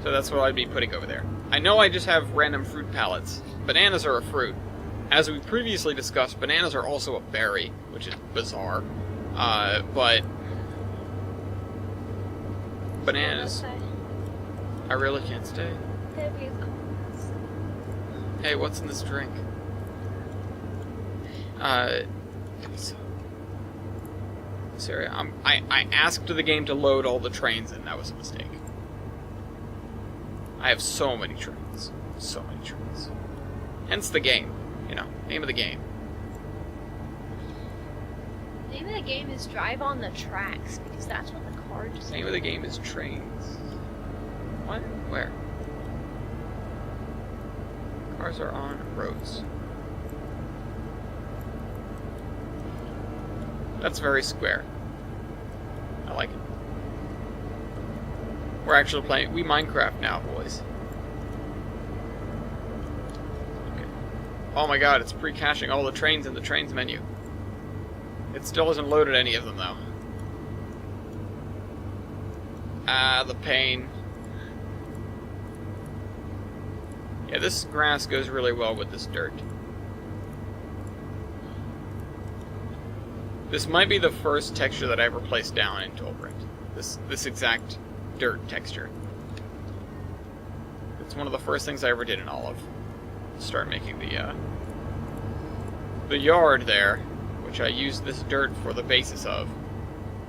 So that's what I'd be putting over there. I know I just have random fruit pallets. Bananas are a fruit. As we previously discussed, bananas are also a berry, which is bizarre. But bananas... I really can't stay. Hey, what's in this drink? Sorry, I asked the game to load all the trains and that was a mistake. I have so many trains. So many trains. Hence the game. You know, name of the game. Name of the game is Drive on the Tracks, because that's what the car just said. Name of the game is Trains. What? Where? Cars are on roads. That's very square. I like it. We're actually playing... We Minecraft now, boys. Okay. Oh my god, it's pre-caching all the trains in the trains menu. It still hasn't loaded any of them, though. Ah, the pain. Yeah, this grass goes really well with this dirt. This might be the first texture that I ever placed down in Tollbrit. This exact dirt texture. It's one of the first things I ever did in Olive. Start making the yard there, which I used this dirt for the basis of.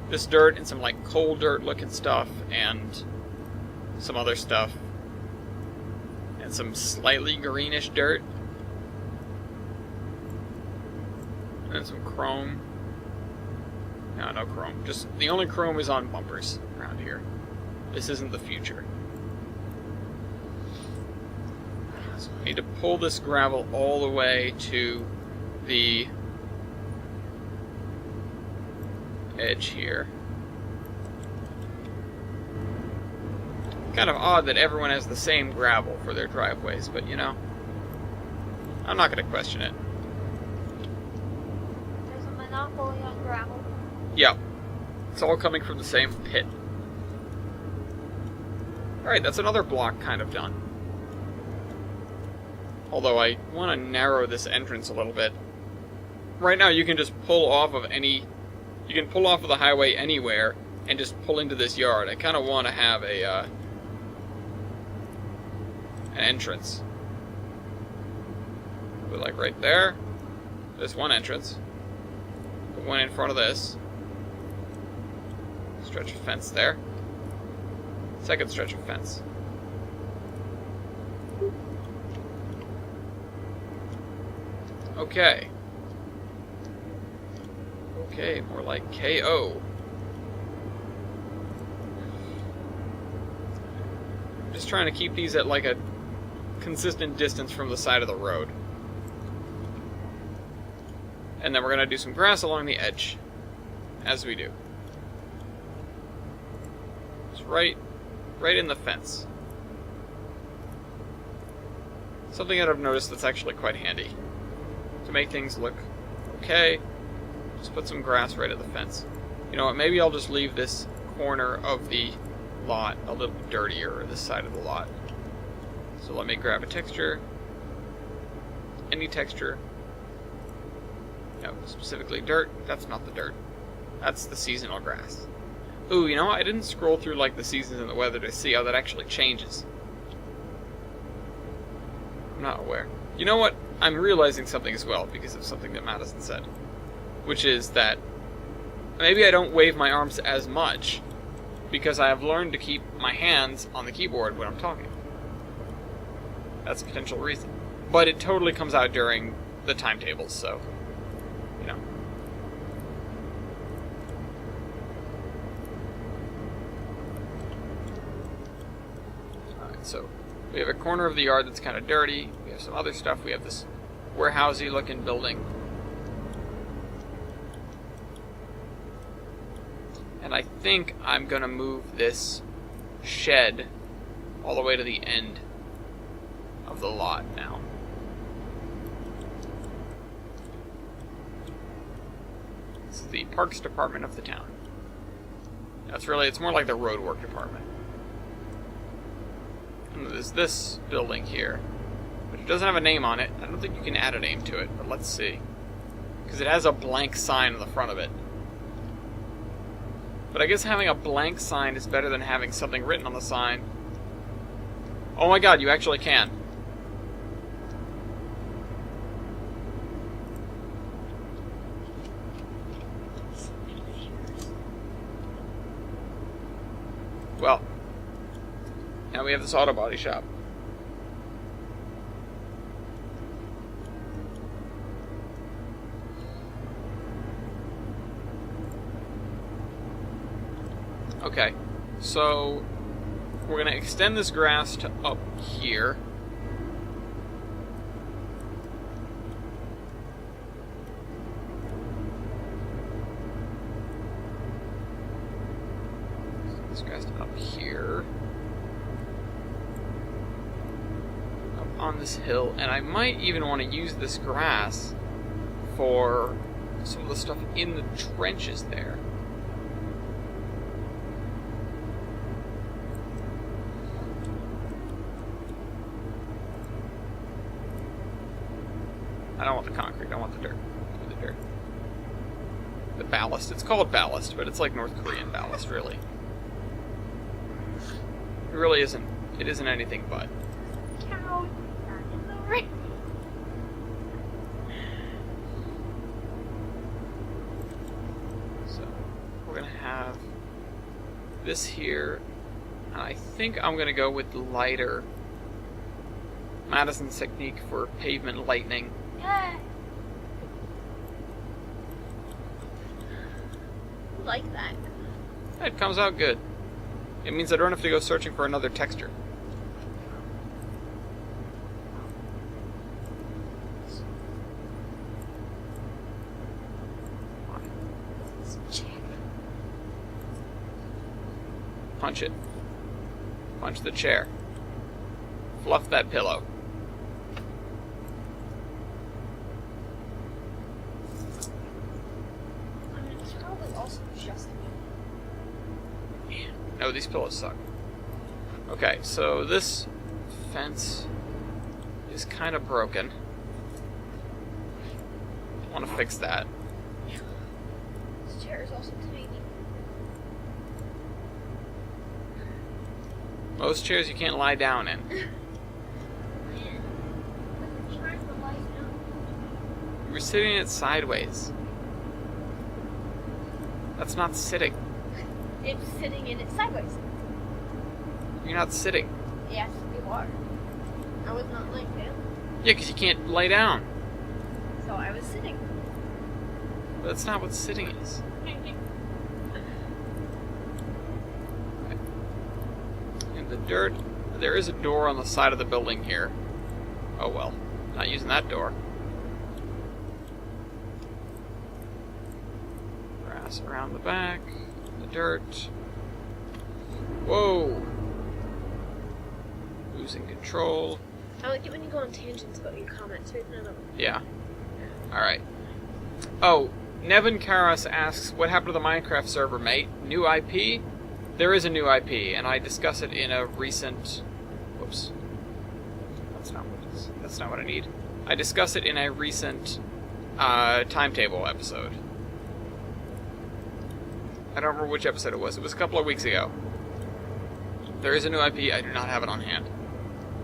This dirt and some like coal dirt looking stuff and some other stuff. And some slightly greenish dirt. And some chrome. No chrome. Just the only chrome is on bumpers around here. This isn't the future. So I need to pull this gravel all the way to the edge here. Kind of odd that everyone has the same gravel for their driveways, but you know, I'm not going to question it. There's a monopoly on gravel. Yep. It's all coming from the same pit. Alright, that's another block kind of done. Although I want to narrow this entrance a little bit. Right now you can just pull off of any... You can pull off of the highway anywhere and just pull into this yard. I kind of want to have an entrance. Put like right there. There's one entrance. Put one in front of this. Stretch of fence there. Second stretch of fence. Okay. Okay, more like KO. Just trying to keep these at like a consistent distance from the side of the road. And then we're going to do some grass along the edge, as we do. It's right in the fence. Something that I've noticed that's actually quite handy. To make things look okay, just put some grass right at the fence. You know what, maybe I'll just leave this corner of the lot a little dirtier, or this side of the lot. So let me grab a texture. Any texture. No, specifically dirt. That's not the dirt. That's the seasonal grass. Ooh, you know what? I didn't scroll through like the seasons and the weather to see how that actually changes. I'm not aware. You know what? I'm realizing something as well because of something that Madison said. Which is that maybe I don't wave my arms as much because I have learned to keep my hands on the keyboard when I'm talking. That's a potential reason. But it totally comes out during the timetables, so, you know. Alright, so we have a corner of the yard that's kind of dirty. We have some other stuff. We have this warehousey looking building. And I think I'm going to move this shed all the way to the end of the lot now. This is the parks department of the town. It's more like the roadwork department. And there's this building here, which doesn't have a name on it. I don't think you can add a name to it, but let's see. Because it has a blank sign on the front of it. But I guess having a blank sign is better than having something written on the sign. Oh my god, you actually can. Well, now we have this auto body shop. Okay, so we're going to extend this grass to up here. This grass to up here. Up on this hill, and I might even want to use this grass for some of the stuff in the trenches there. I don't want the concrete, I want the dirt. The dirt. The ballast. It's called ballast, but it's like North Korean ballast, really. It really isn't. It isn't anything but. Cow in the rain. So, we're going to have this here. And I think I'm going to go with the lighter Madison's technique for pavement lightning. Yeah. I like that. It comes out good. It means I don't have to go searching for another texture. Punch it. Punch the chair. Fluff that pillow. It's probably also just me. No, these pillows suck. Okay, so this fence is kind of broken. I want to fix that. This chair is also tiny. Most chairs you can't lie down in. Man, I'm trying to lie down. We're sitting in it sideways. That's not sitting. It's sitting in it sideways. You're not sitting. Yes, you are. I was not laying down, Yeah, because you can't lay down. so I was sitting. But that's not what sitting is. And the dirt There is a door on the side of the building here. Oh well, not using that door. Grass around the back, the dirt. Whoa! Losing control. I like it when you go on tangents about your comments. Read another one. Yeah. Alright. Oh, Nevin Karas asks, what happened to the Minecraft server, mate? New IP? There is a new IP, and I discuss it in a recent... Whoops. That's not what I need. I discuss it in a recent timetable episode. I don't remember which episode it was. It was a couple of weeks ago. There is a new IP. I do not have it on hand.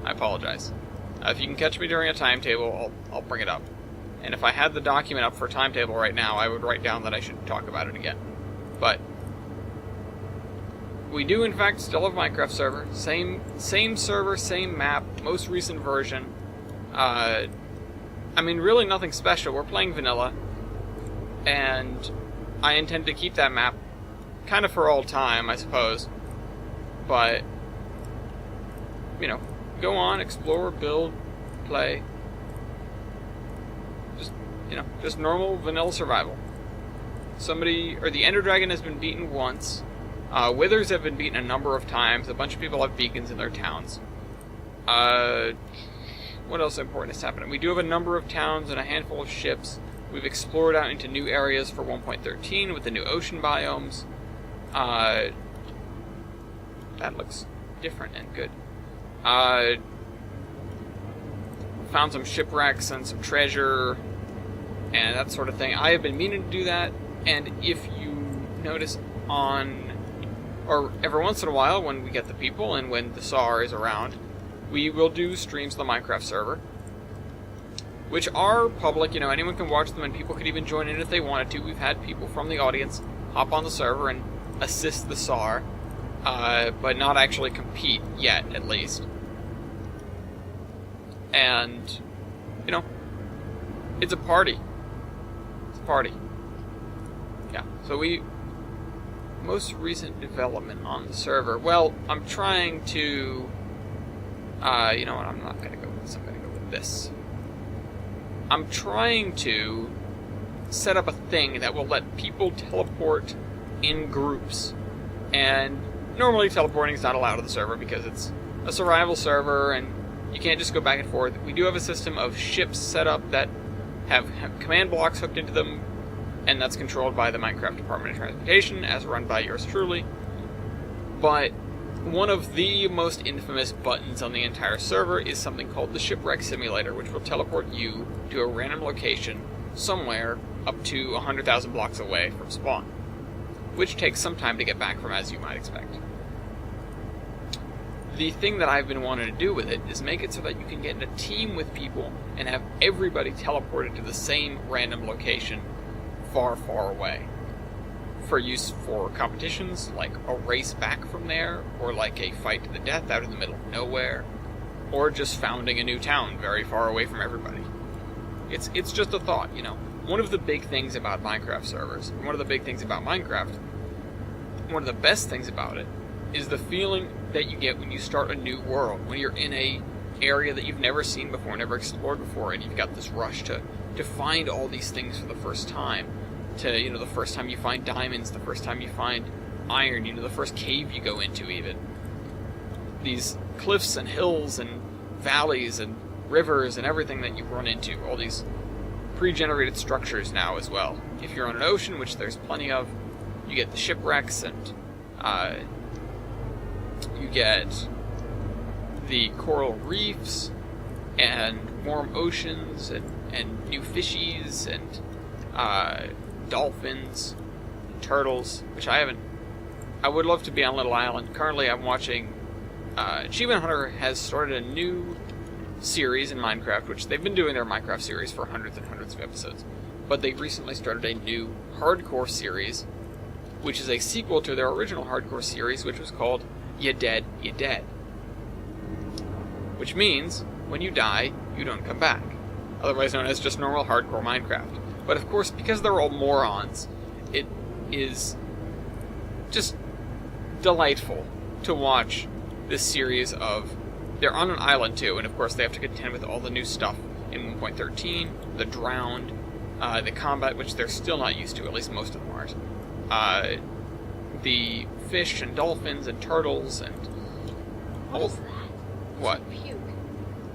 I apologize. If you can catch me during a timetable, I'll bring it up. And if I had the document up for a timetable right now, I would write down that I should talk about it again. But we do, in fact, still have Minecraft server. Same server, same map, most recent version. I mean, really nothing special. We're playing vanilla. And I intend to keep that map kind of for all time, I suppose. But, you know, go on, explore, build, play. Just normal vanilla survival. The Ender Dragon has been beaten once. Withers have been beaten a number of times. A bunch of people have beacons in their towns. What else important is happening? We do have a number of towns and a handful of ships. We've explored out into new areas for 1.13 with the new ocean biomes. That looks different and good. Found some shipwrecks and some treasure and that sort of thing. I have been meaning to do that, and if you notice or every once in a while when we get the people and when the SAR is around, we will do streams on the Minecraft server, which are public. Anyone can watch them, and people could even join in if they wanted to. We've had people from the audience hop on the server and assist the SAR, but not actually compete yet, at least. And, it's a party. Party. Yeah, so most recent development on the server. Well, I'm trying to, you know what, I'm not going to go with this, I'm going to go with this. I'm trying to set up a thing that will let people teleport in groups. And normally teleporting is not allowed on the server because it's a survival server and you can't just go back and forth. We do have a system of ships set up that have command blocks hooked into them, and that's controlled by the Minecraft Department of Transportation, as run by yours truly. But one of the most infamous buttons on the entire server is something called the Shipwreck Simulator, which will teleport you to a random location somewhere up to 100,000 blocks away from spawn, which takes some time to get back from, as you might expect. The thing that I've been wanting to do with it is make it so that you can get in a team with people and have everybody teleported to the same random location far, far away. For use for competitions, like a race back from there, or like a fight to the death out in the middle of nowhere, or just founding a new town very far away from everybody. It's just a thought, One of the big things about Minecraft servers, one of the big things about Minecraft, one of the best things about it, is the feeling that you get when you start a new world, when you're in a area that you've never seen before, never explored before, and you've got this rush to find all these things for the first time. The first time you find diamonds, the first time you find iron, the first cave you go into even. These cliffs and hills and valleys and rivers and everything that you run into, all these pre-generated structures now as well. If you're on an ocean, which there's plenty of, you get the shipwrecks and you get the coral reefs and warm oceans and new fishies and dolphins, and turtles, which I would love to be on Little Island. Currently I'm watching, Achievement Hunter has started a new series in Minecraft, which they've been doing their Minecraft series for hundreds and hundreds of episodes, but they recently started a new hardcore series, which is a sequel to their original hardcore series, which was called You Dead, You Dead. Which means, when you die, you don't come back. Otherwise known as just normal hardcore Minecraft. But of course, because they're all morons, it is just delightful to watch this series of they're on an island too, and of course they have to contend with all the new stuff in 1.13, the drowned, the combat, which they're still not used to, at least most of them aren't. The fish and dolphins and turtles and... What is that? What? Puke.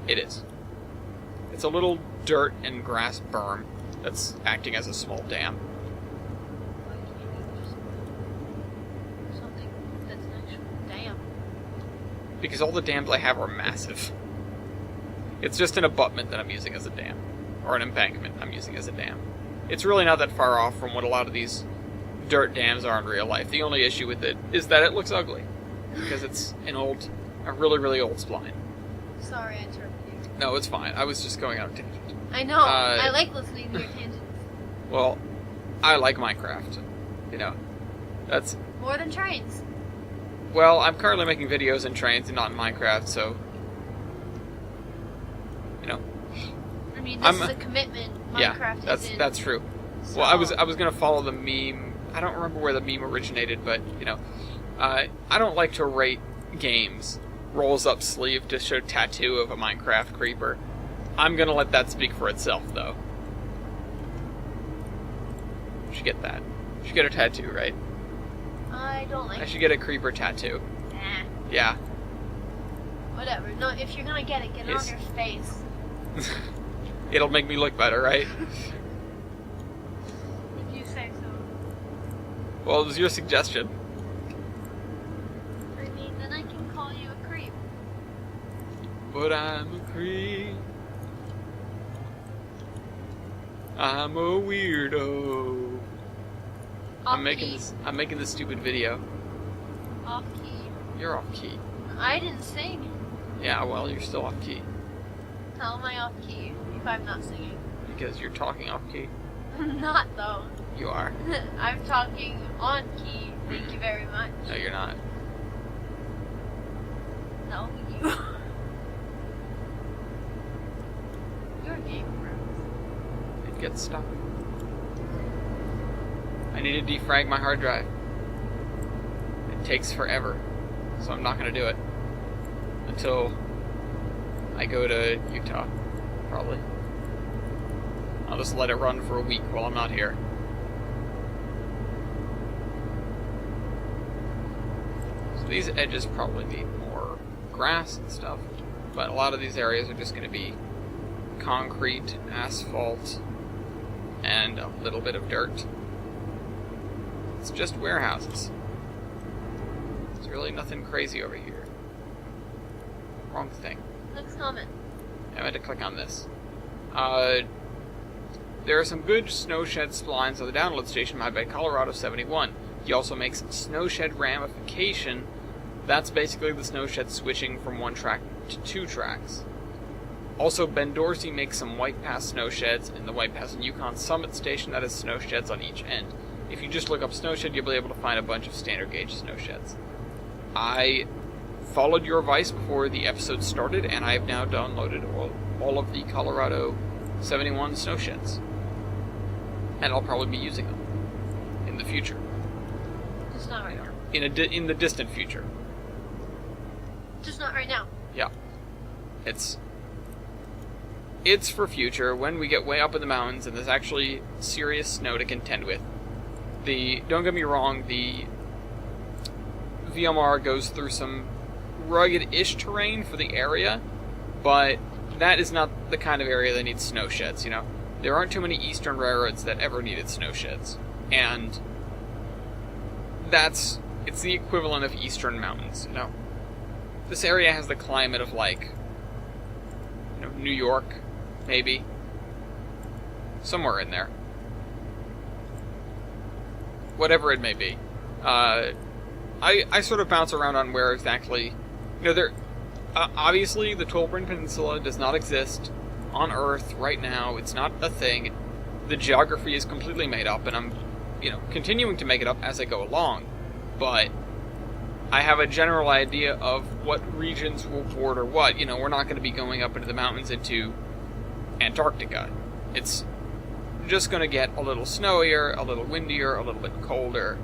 It is. It's a little dirt and grass berm that's acting as a small dam. Why can't you just something that's an actual dam? Because all the dams I have are massive. It's just an abutment that I'm using as a dam. Or an embankment I'm using as a dam. It's really not that far off from what a lot of these dirt dams are in real life. The only issue with it is that it looks ugly. Because it's a really, really old spline. Sorry, I interrupted you. No, it's fine. I was just going on a tangent. I know. I like listening to your tangents. Well, I like Minecraft. You know, that's... More than trains. Well, I'm currently making videos in trains and not in Minecraft, so... You know. I mean, this is a commitment. Minecraft isn't. That's true. So... Well, I was gonna follow the meme. I don't remember where the meme originated, but, you know, I don't like to rate games rolls up sleeve to show tattoo of a Minecraft creeper. I'm gonna let that speak for itself, though. You should get that. You should get a tattoo, right? I don't like I should get a creeper tattoo. Nah. Yeah. Whatever. No, if you're gonna get it on your face. It'll make me look better, right? If you say so. Well, it was your suggestion. I mean, then I can call you a creep. But I'm a creep. I'm a weirdo. I'm making this stupid video. Off key. You're off key. I didn't sing. Yeah, well, you're still off key. How am I off key if I'm not singing? Because you're talking off key. I'm not, though. You are. I'm talking on key. Thank you very much. No, you're not. No, you. You're a game bro. It gets stuck. I need to defrag my hard drive. It takes forever, so I'm not going to do it until I go to Utah, probably. I'll just let it run for a week while I'm not here. So these edges probably need more grass and stuff, but a lot of these areas are just going to be concrete, asphalt, and a little bit of dirt. It's just warehouses. There's really nothing crazy over here. Wrong thing. Next comment. I meant to click on this. There are some good snow shed splines on the download station made by Colorado 71. He also makes snow shed ramification. That's basically the snow shed switching from one track to two tracks. Also, Ben Dorsey makes some White Pass snow sheds in the White Pass and Yukon Summit station that has snow sheds on each end. If you just look up snow shed, you'll be able to find a bunch of standard gauge snow sheds. I followed your advice before the episode started, and I have now downloaded all of the Colorado 71 snow sheds. And I'll probably be using them in the future. Just not right now. In the distant future. Just not right now. Yeah. It's for future, when we get way up in the mountains and there's actually serious snow to contend with. Don't get me wrong, the VMR goes through some rugged-ish terrain for the area, but that is not the kind of area that needs snow sheds, you know? There aren't too many eastern railroads that ever needed snow sheds, and it's the equivalent of eastern mountains, you know? This area has the climate of, like, you know, New York, maybe. Somewhere in there. Whatever it may be. I sort of bounce around on where exactly... You know, obviously, the Tolbrin Peninsula does not exist on Earth right now. It's not a thing. The geography is completely made up, and I'm, you know, continuing to make it up as I go along. But I have a general idea of what regions will border what. You know, we're not going to be going up into the mountains into Antarctica. It's just going to get a little snowier, a little windier, a little bit colder.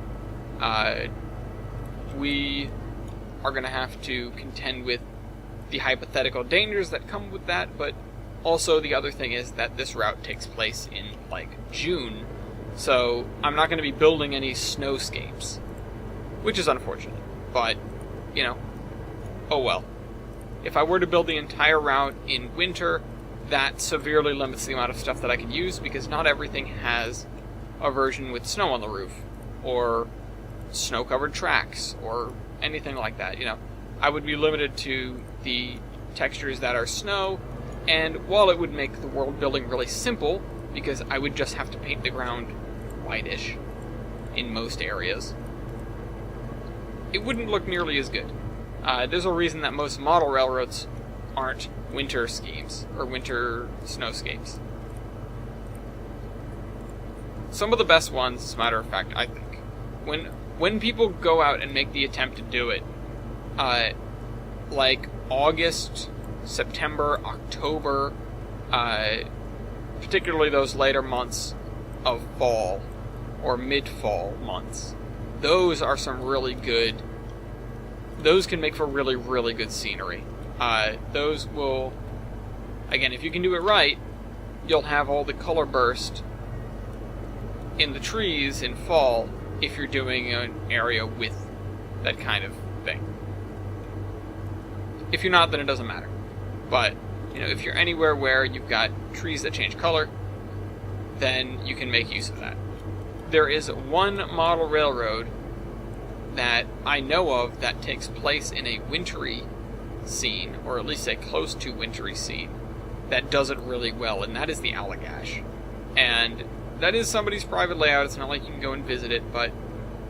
We are going to have to contend with the hypothetical dangers that come with that, but also the other thing is that this route takes place in, like, June, so I'm not going to be building any snowscapes, which is unfortunate, but, you know, oh well. If I were to build the entire route in winter, that severely limits the amount of stuff that I can use, because not everything has a version with snow on the roof, or snow-covered tracks, or anything like that, you know. I would be limited to the textures that are snow, and while it would make the world building really simple, because I would just have to paint the ground whitish in most areas, it wouldn't look nearly as good. There's a reason that most model railroads aren't winter schemes, or winter snowscapes. Some of the best ones, as a matter of fact, I think, when people go out and make the attempt to do it, like August, September, October, particularly those later months of fall, or mid-fall months, those are some really good, those can make for really, really good scenery. Those will, again, if you can do it right, you'll have all the color burst in the trees in fall if you're doing an area with that kind of thing. If you're not, then it doesn't matter. But, you know, if you're anywhere where you've got trees that change color, then you can make use of that. There is one model railroad that I know of that takes place in a wintry scene, or at least a close to wintry scene, that does it really well, and that is the Allagash. And that is somebody's private layout. It's not like you can go and visit it, but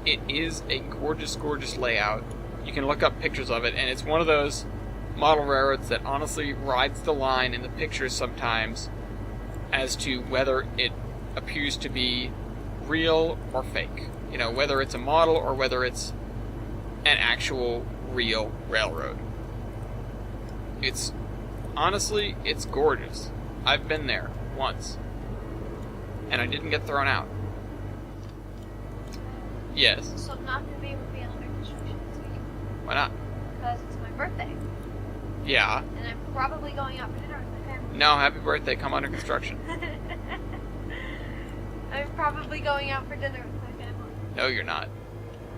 it is a gorgeous, gorgeous layout. You can look up pictures of it, and it's one of those model railroads that honestly rides the line in the pictures sometimes as to whether it appears to be real or fake. You know, whether it's a model or whether it's an actual real railroad. It's, honestly, it's gorgeous. I've been there once, and I didn't get thrown out. Yes. So I'm not going to be able to be under construction this week. Why not? Because it's my birthday. Yeah. And I'm probably going out for dinner with my family. No, happy birthday, come under construction. I'm probably going out for dinner with my family. No, you're not.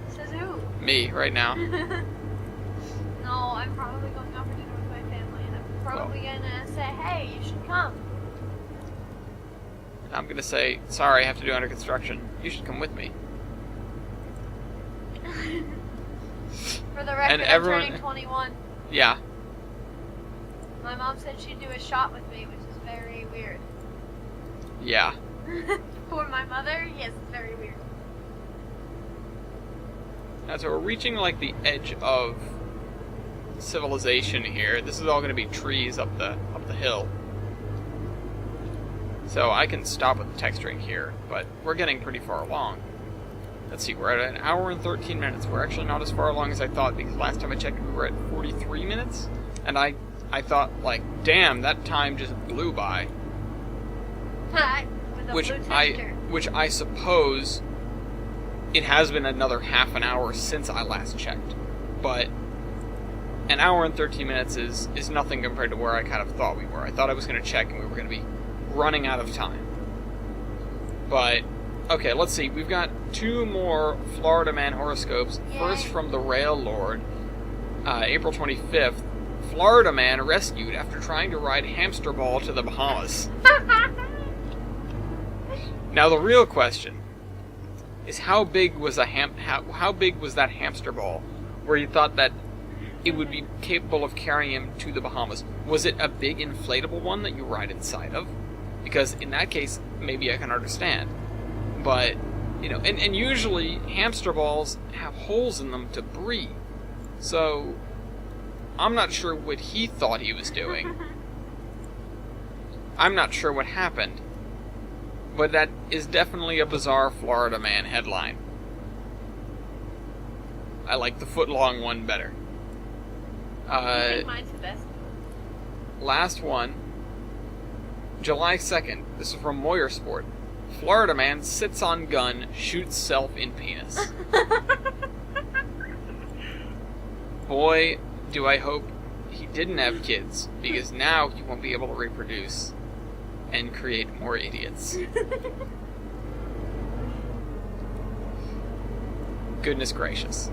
Says who? Me, right now. No, I'm probably going out for dinner with my family, and I'm probably gonna say, hey, you should come. I'm gonna say, sorry, I have to do under construction. You should come with me. For the record, I'm turning 21. Yeah. My mom said she'd do a shot with me, which is very weird. Yeah. For my mother, yes, it's very weird. Now, so we're reaching, like, the edge of civilization here. This is all going to be trees up the hill. So I can stop with the texturing here, but we're getting pretty far along. Let's see, we're at 1 hour and 13 minutes. We're actually not as far along as I thought, because last time I checked we were at 43 minutes. And I thought, like, damn, that time just blew by. With a blue texture. Which I suppose it has been another half an hour since I last checked. But 1 hour and 13 minutes is nothing compared to where I kind of thought we were. I thought I was going to check and we were going to be running out of time. But, okay, let's see. We've got 2 more Florida Man horoscopes. Yay. First from the Rail Lord, April 25th. Florida Man rescued after trying to ride hamster ball to the Bahamas. Now the real question is how big was how big was that hamster ball where you thought that it would be capable of carrying him to the Bahamas? Was it a big inflatable one that you ride inside of? Because in that case, maybe I can understand. But, you know, and usually hamster balls have holes in them to breathe. So I'm not sure what he thought he was doing. I'm not sure what happened. But that is definitely a bizarre Florida Man headline. I like the foot-long one better. I think mine's the best. Last one. July 2nd. This is from Motorsport. Florida Man sits on gun, shoots self in penis. Boy, do I hope he didn't have kids, because now he won't be able to reproduce and create more idiots. Goodness gracious.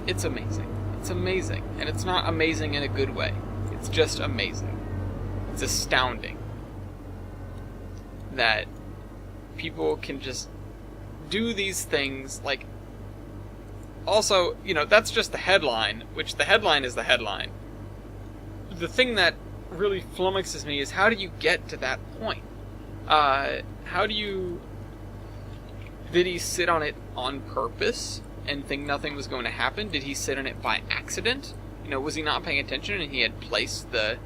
It's amazing. It's amazing. And it's not amazing in a good way. It's just amazing. It's astounding that people can just do these things. Like, also, you know, that's just the headline, which the headline is the headline. The thing that really flummoxes me is, how do you get to that point? How do you... Did he sit on it on purpose and think nothing was going to happen? Did he sit on it by accident? You know, was he not paying attention and he had placed the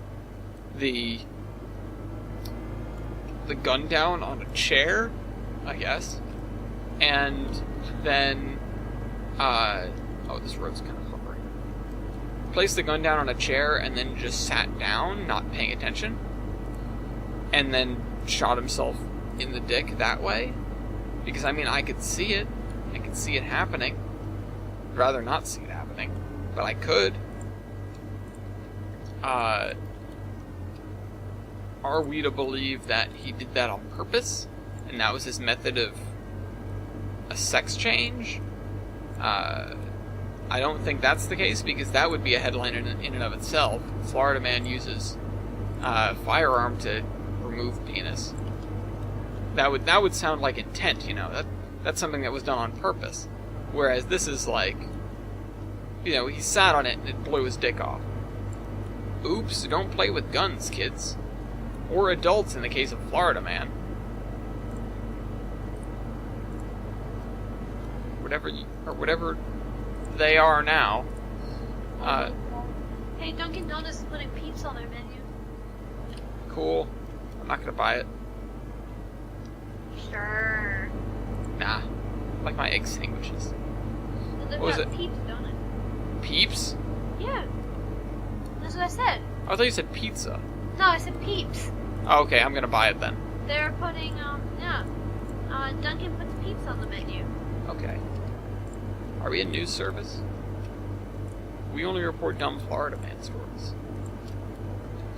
gun down on a chair, I guess? And then, oh, this road's kind of slippery. Placed the gun down on a chair and then just sat down, not paying attention, and then shot himself in the dick that way? Because, I mean, I could see it. I could see it happening. I'd rather not see it happening, but I could. Are we to believe that he did that on purpose? And that was his method of a sex change? I don't think that's the case, because that would be a headline in and of itself. Florida man uses firearm to remove penis. That would sound like intent, you know. That's something that was done on purpose. Whereas this is like, you know, he sat on it and it blew his dick off. Oops, don't play with guns, kids. Or adults in the case of Florida man. Whatever they are now. Hey, Dunkin' Donuts is putting pizza on their menu. Cool. I'm not gonna buy it. Sure. Nah. I like my egg sandwiches. Well, they've What was got it? Peeps Donut. Peeps? Yeah. That's what I said. I thought you said pizza. No, I said Peeps. Oh, okay, I'm gonna buy it then. They're putting, Dunkin' puts Peeps on the menu. Okay. Are we a news service? We only report dumb Florida man stories.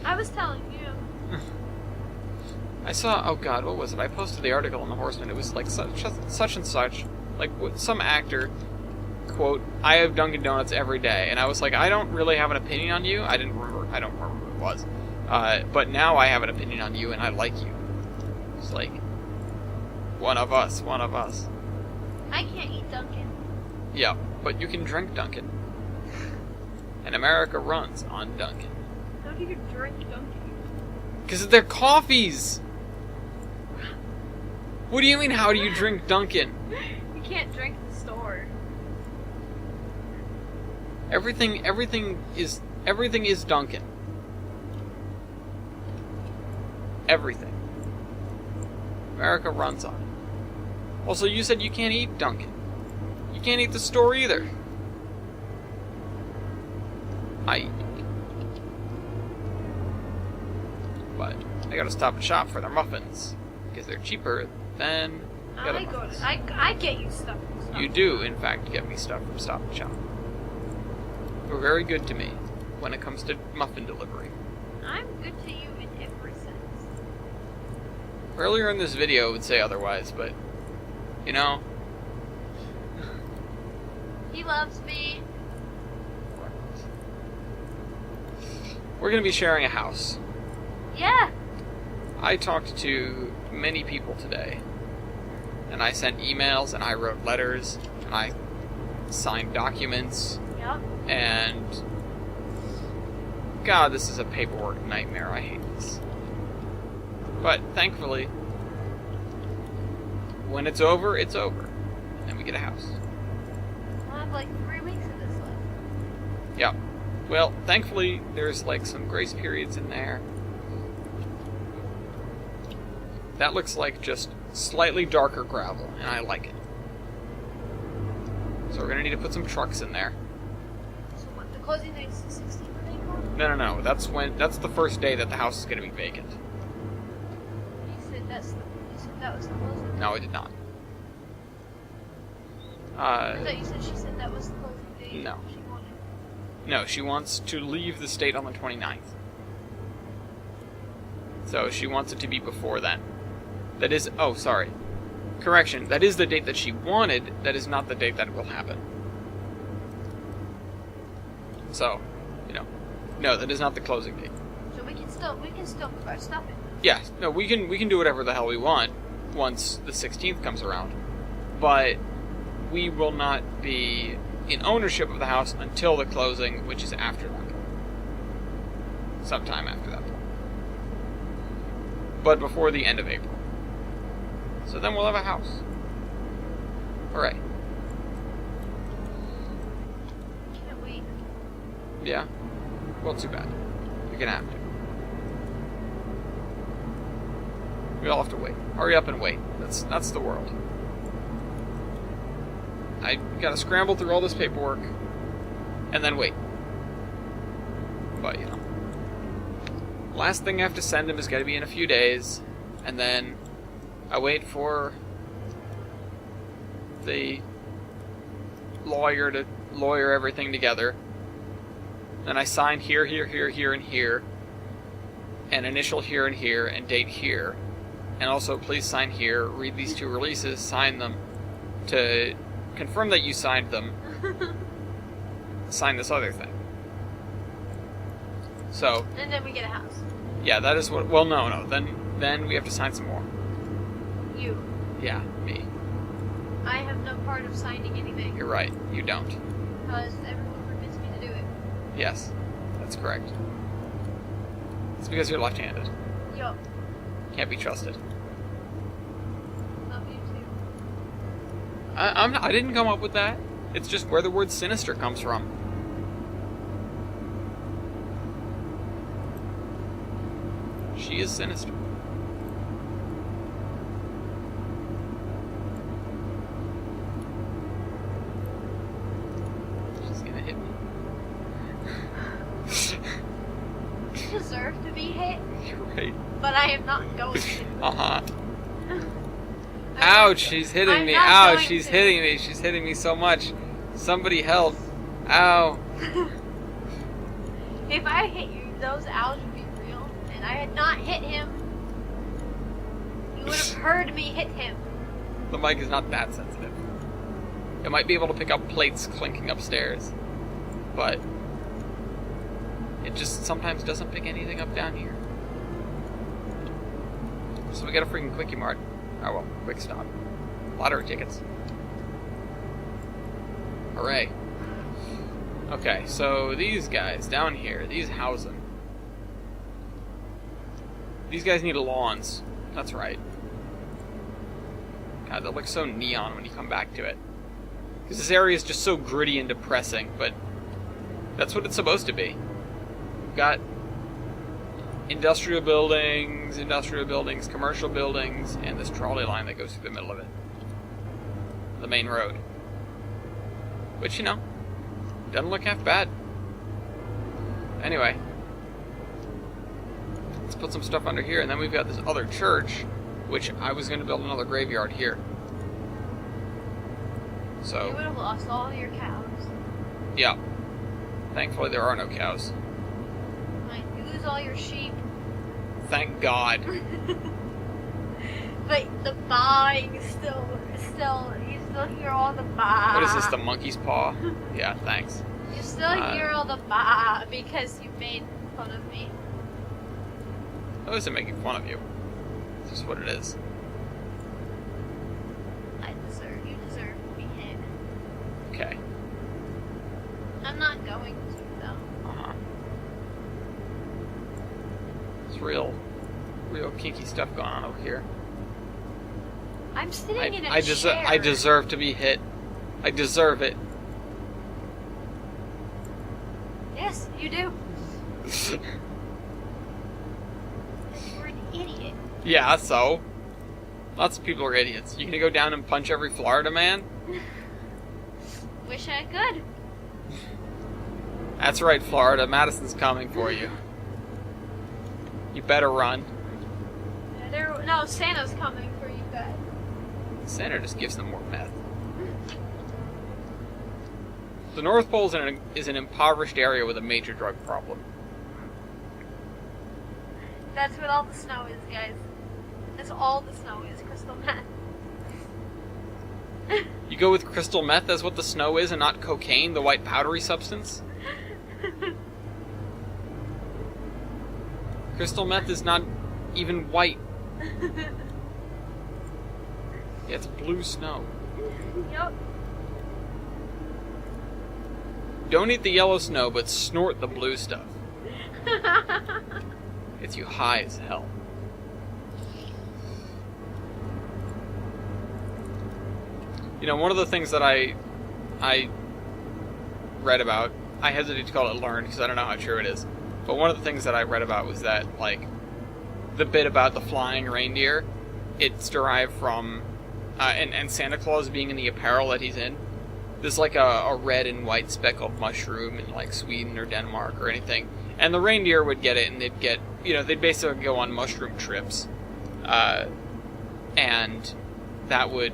I was telling you. I saw, oh god, what was it? I posted the article on the Horseman. It was like such and such. Like, some actor, quote, I have Dunkin' Donuts every day. And I was like, I don't really have an opinion on you. I don't remember who it was. But now I have an opinion on you and I like you. It's like, one of us. I can't eat Dunkin'. Yeah, but you can drink Dunkin'. And America runs on Dunkin'. How do you drink Dunkin'? Because they're coffees! What do you mean, how do you drink Dunkin'? You can't drink the store. Everything is Dunkin'. Everything. America runs on it. Also, you said you can't eat Dunkin'. You can't eat the store either. I eat Dunkin'. But I gotta stop and shop for their muffins, because they're cheaper than the other muffins. I get you stuff from Stop You and do, Shop. in fact, get me stuff from Stop and Shop. You're very good to me when it comes to muffin delivery. I'm good to you in every sense. Earlier in this video it would say otherwise, but, you know... He loves me. We're gonna be sharing a house. Yeah. I talked to many people today, and I sent emails, and I wrote letters, and I signed documents, Yep. and God, this is a paperwork nightmare. I hate this. But thankfully, when it's over, it's over, and then we get a house. I have like 3 weeks of this left. Yep. Well, thankfully, there's like some grace periods in there. That looks like just slightly darker gravel, and I like it. So we're gonna need to put some trucks in there. So what? The closing date's the 16th of April? No. That's the first day that the house is gonna be vacant. You said that was the closing. No, I did not. I thought you said she said that was the closing date. No. She wanted. No, she wants to leave the state on the 29th. So she wants it to be before then. That is... Oh, sorry. Correction. That is the date that she wanted. That is not the date that will happen. So, you know. No, that is not the closing date. So we can still stop it. Yeah, no, we can do whatever the hell we want once the 16th comes around. But we will not be in ownership of the house until the closing, which is after that. Sometime after that point. But before the end of April. So then we'll have a house. Hooray. Can't wait. Yeah? Well, too bad. You're gonna have to. We all have to wait. Hurry up and wait. That's the world. I gotta scramble through all this paperwork and then wait. But, you know. Last thing I have to send him is gonna be in a few days, and then I wait for the lawyer to lawyer everything together. Then I sign here, here, here, here, and here, and initial here and here, and date here. And also, please sign here, read these two releases, sign them, to confirm that you signed them, sign this other thing. So... And then we get a house. Yeah, that is what... Well, no. Then we have to sign some more. You. Yeah, me. I have no part of signing anything. You're right. You don't. Because everyone forbids me to do it. Yes, that's correct. It's because you're left-handed. Yup. Can't be trusted. Love you too. I didn't come up with that. It's just where the word sinister comes from. She is sinister. She's gonna hit me. You deserve to be hit, You're right. but I am not going to. Uh-huh. Ouch, she's hitting I'm me. not Ow, going she's to. hitting me. She's hitting me so much. Somebody help. Ow. If I hit you, those owls would be real, and I had not hit him, you would have heard me hit him. The mic is not that sensitive. It might be able to pick up plates clinking upstairs, but it just sometimes doesn't pick anything up down here. So we got a freaking Quickie Mart. Oh well, quick stop. Lottery tickets. Hooray. Okay, so these guys down here, these housing. These guys need lawns. That's right. God, that looks so neon when you come back to it. Because this area is just so gritty and depressing, but that's what it's supposed to be. We've got industrial buildings, commercial buildings, and this trolley line that goes through the middle of it. The main road. Which, you know, doesn't look half bad. Anyway. Let's put some stuff under here, and then we've got this other church, which I was going to build another graveyard here. You So, would have lost all your cows. yeah. Thankfully there are no cows. You lose all your sheep. Thank God. But the baaing still, you still hear all the baa. What is this, the monkey's paw? Yeah, thanks. You still hear all the baa because you made fun of me. I wasn't making fun of you. It's just what it is. You deserve to be hit. Okay. I'm not going to, though. Uh-huh. It's real kinky stuff going on over here. I'm sitting in a I chair. deserve to be hit. I deserve it. Yes, you do. You're an idiot. Yeah, so. Lots of people are idiots. You gonna go down and punch every Florida man? Wish I could. That's right, Florida. Madison's coming for you. You better run. No, Santa's coming for you guys. Santa just gives them more meth. The North Pole is an impoverished area with a major drug problem. That's what all the snow is, guys. That's all the snow is, crystal meth. You go with crystal meth as what the snow is and not cocaine, the white powdery substance? Crystal meth is not even white. Yeah, it's blue snow. Yep. Don't eat the yellow snow, but snort the blue stuff. Gets you high as hell. You know, one of the things that I read about, I hesitate to call it learned because I don't know how true it is, but one of the things that I read about was that, like, the bit about the flying reindeer, it's derived from, and Santa Claus being in the apparel that he's in. There's like a red and white speckled mushroom in like Sweden or Denmark or anything, and the reindeer would get it, and they'd get, they'd basically go on mushroom trips, and that would,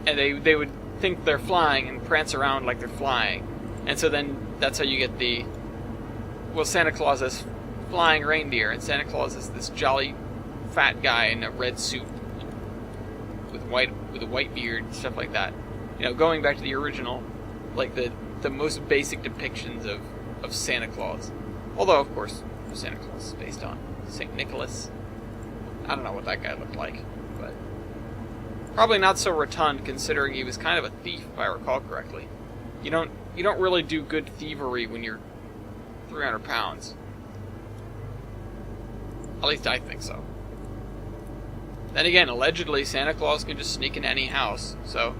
and they would think they're flying and prance around like they're flying, and so then that's how you get Santa Claus is flying reindeer, and Santa Claus is this jolly fat guy in a red suit with a white beard and stuff like that. Going back to the original, like the most basic depictions of Santa Claus. Although, of course, Santa Claus is based on St. Nicholas. I don't know what that guy looked like, but probably not so rotund considering he was kind of a thief, if I recall correctly. You don't really do good thievery when you're 300 pounds. At least I think so. Then again, allegedly, Santa Claus can just sneak into any house, so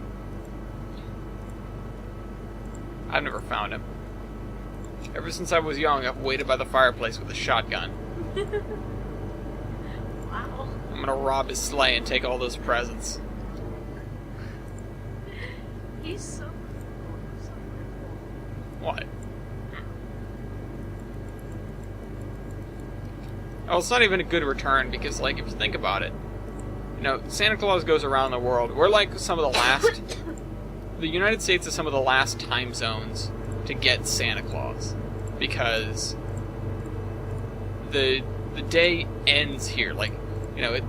I've never found him. Ever since I was young, I've waited by the fireplace with a shotgun. Wow. I'm gonna rob his sleigh and take all those presents. He's so cool. What? Oh, it's not even a good return because, like, if you think about it, Santa Claus goes around the world. We're like some of the last... The United States is some of the last time zones to get Santa Claus because the day ends here. Like, it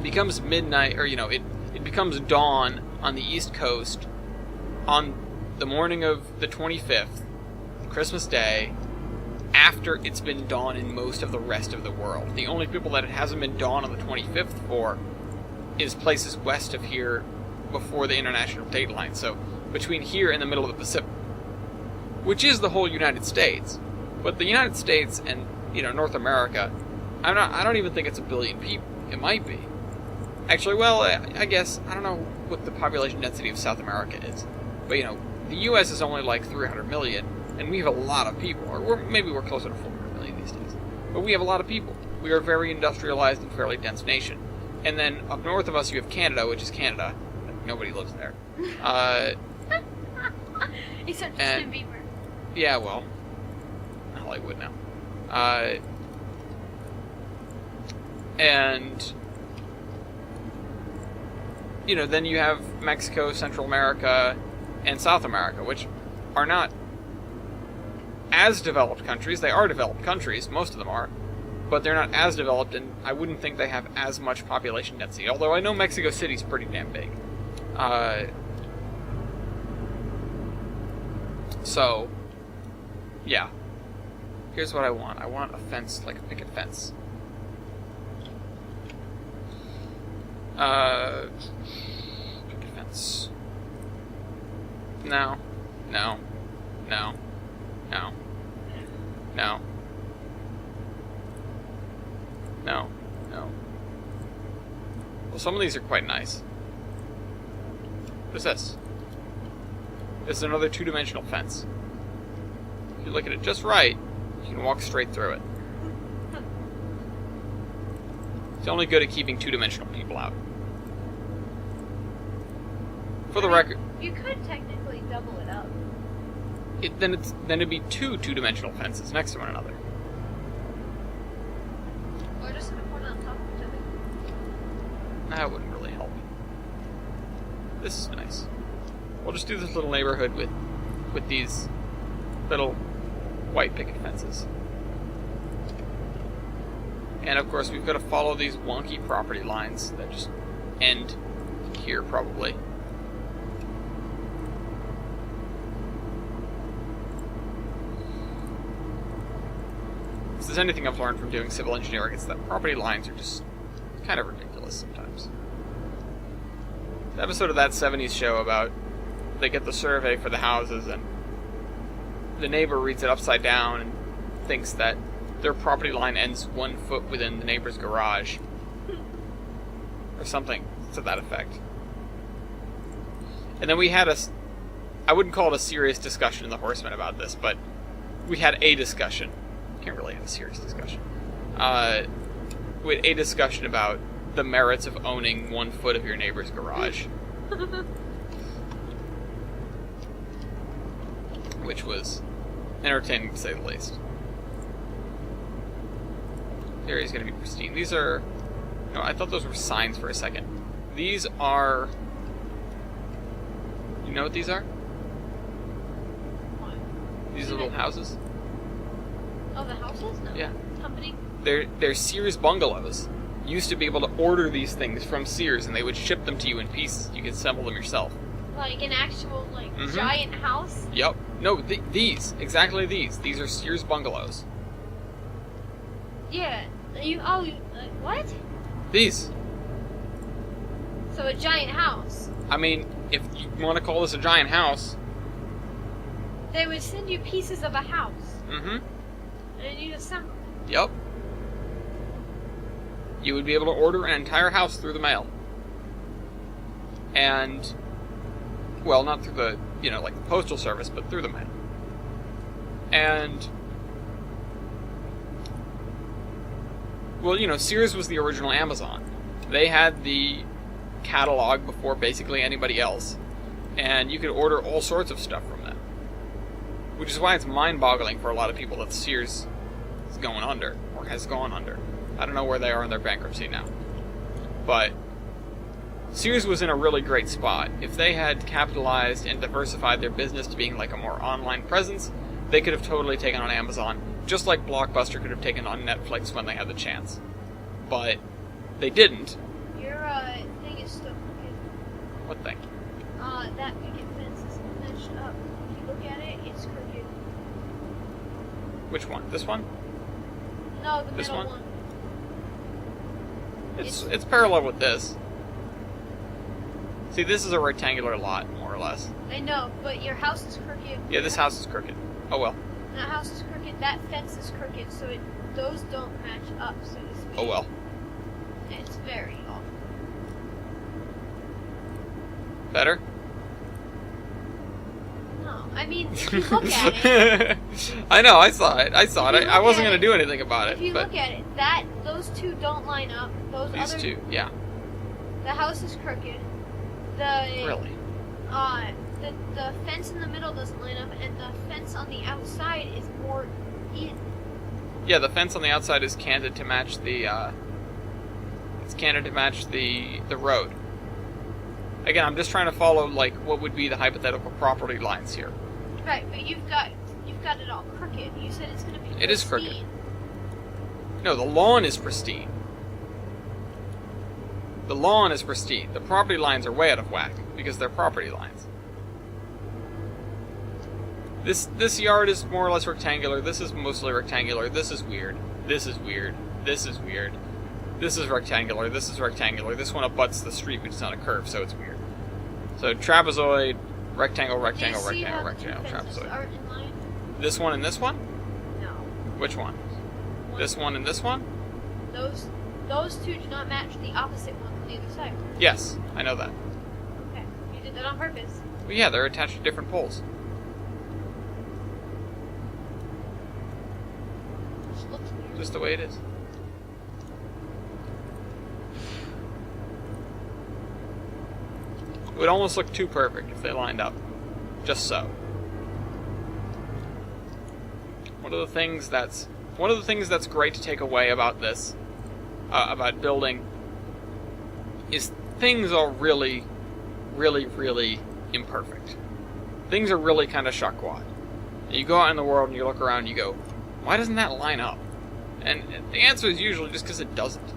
becomes midnight, or it becomes dawn on the East Coast on the morning of the 25th, Christmas Day, after it's been dawn in most of the rest of the world. The only people that it hasn't been dawn on the 25th for is places west of here before the international date line, so between here and the middle of the Pacific, which is the whole United States. But the United States and North America, I don't even think it's 1 billion people. It might be. Actually, well, I guess I don't know what the population density of South America is, but the U.S. is only like 300 million, and we have a lot of people, or maybe we're closer to 400 million these days. But we have a lot of people. We are a very industrialized and fairly dense nation. And then up north of us, you have Canada, which is Canada. Nobody lives there. Except Justin Bieber. Yeah, well, Hollywood now. And then you have Mexico, Central America, and South America, which are not as developed countries. They are developed countries, most of them are, but they're not as developed, and I wouldn't think they have as much population density, although I know Mexico City's pretty damn big. So, yeah. Here's what I want. I want a fence, like a picket fence. Picket fence. No. No. No. No. No. No. No. Well, some of these are quite nice. What is this? This is another two-dimensional fence. If you look at it just right, you can walk straight through it. It's only good at keeping two-dimensional people out. For the record, you could technically double it up. Then it'd be two two-dimensional fences next to one another. Or just put one on top of each other. That wouldn't really help. This is nice. We'll just do this little neighborhood with these little white picket fences. And of course, we've got to follow these wonky property lines that just end here, probably. If there's anything I've learned from doing civil engineering, it's that property lines are just kind of ridiculous sometimes. The episode of That 70s Show about they get the survey for the houses and the neighbor reads it upside down and thinks that their property line ends 1 foot within the neighbor's garage. Or something to that effect. And then we had I wouldn't call it a serious discussion in the Horsemen about this, but we had a discussion. Can't really have a serious discussion. We had a discussion about the merits of owning 1 foot of your neighbor's garage. Which was entertaining to say the least. The area's gonna be pristine. These are... No, I thought those were signs for a second. These are... You know what these are? What? These are little houses. Oh, the houses? No. Yeah. Company? They're Sears bungalows. You used to be able to order these things from Sears, and they would ship them to you in pieces. You could assemble them yourself. Like an actual, giant house? Yep. No, these. Exactly these. These are Sears bungalows. Yeah. What? These. So a giant house. I mean, if you want to call this a giant house... They would send you pieces of a house. Mm-hmm. And you'd assemble. Yep. You would be able to order an entire house through the mail. And... Well, not through the, the postal service, but through the mail. And... Well, Sears was the original Amazon. They had the catalog before basically anybody else. And you could order all sorts of stuff from them. Which is why it's mind-boggling for a lot of people that Sears is going under, or has gone under. I don't know where they are in their bankruptcy now. But Sears was in a really great spot. If they had capitalized and diversified their business to being like a more online presence, they could have totally taken on Amazon, just like Blockbuster could have taken on Netflix when they had the chance. But they didn't. Your thing is still crooked. What thing? That picket fence is meshed up. If you look at it, it's crooked. Which one? This one? No, the This middle one? one. It's parallel with this. See, this is a rectangular lot, more or less. I know, but your house is crooked. Yeah, this house is crooked. Oh well. That house is crooked. That fence is crooked, so those don't match up, so to speak. Oh well. It's very off. Better? No, I mean, if you look at it... I know, I saw it. I wasn't at going to it- do anything about it. If you but look at it, those two don't line up. these two, yeah. The house is crooked. The Really? The fence in the middle doesn't line up, and the fence on the outside is more in. Yeah, the fence on the outside is canted to match the, it's canted to match the road. Again, I'm just trying to follow, what would be the hypothetical property lines here. Right, but you've got it all crooked. You said it's going to be It is crooked. pristine. No, the lawn is pristine. The lawn is pristine. The property lines are way out of whack, because they're property lines. This yard is more or less rectangular. This is mostly rectangular. This is weird. This is weird. This is weird. This is rectangular. This is rectangular. This one abuts the street, which is on a curve, so it's weird. So trapezoid, rectangle, rectangle, Do you see rectangle, how the two rectangle, fences trapezoid. aren't in line? This one and this one? No. Which one? This one and this one? Those two do not match the opposite one on the other side. Yes, I know that. Okay, you did that on purpose. Well, yeah, they're attached to different poles. Which looks weird. Just the way it is. It would almost look too perfect if they lined up. Just so. One of the things that's great to take away about this, about building, is things are really, really, really imperfect. Things are really kind of chaquat. You go out in the world and you look around and you go, why doesn't that line up? And the answer is usually just because it doesn't.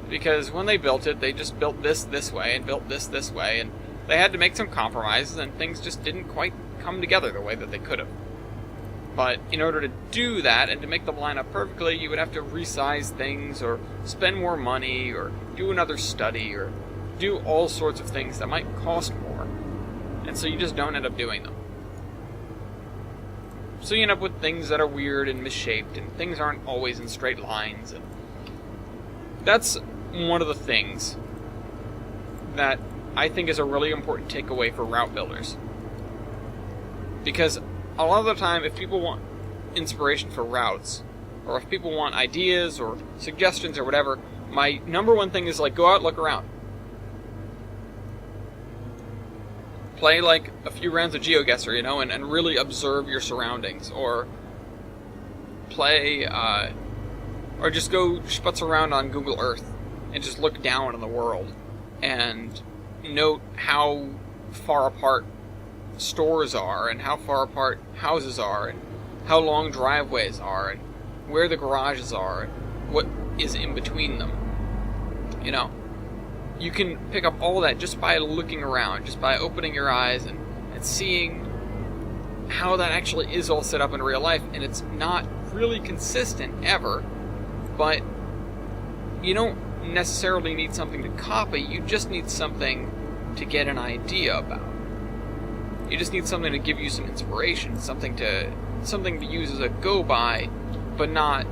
Because when they built it, they just built this way and built this way, and they had to make some compromises, and things just didn't quite come together the way that they could have. But in order to do that and to make them line up perfectly, you would have to resize things, or spend more money, or do another study, or do all sorts of things that might cost more. And so you just don't end up doing them. So you end up with things that are weird and misshaped, and things aren't always in straight lines. And that's one of the things that I think is a really important takeaway for route builders. Because a lot of the time, if people want inspiration for routes, or if people want ideas or suggestions or whatever, my number one thing is like, go out, look around. Play like a few rounds of GeoGuessr, you know, and really observe your surroundings. Or play, or just go sputz around on Google Earth and just look down on the world and note how far apart stores are, and how far apart houses are, and how long driveways are, and where the garages are, and what is in between them. You know, you can pick up all that just by looking around, just by opening your eyes and seeing how that actually is all set up in real life. And it's not really consistent ever, but you don't necessarily need something to copy, you just need something to get an idea about. You just need something to give you some inspiration, something to use as a go-by, but not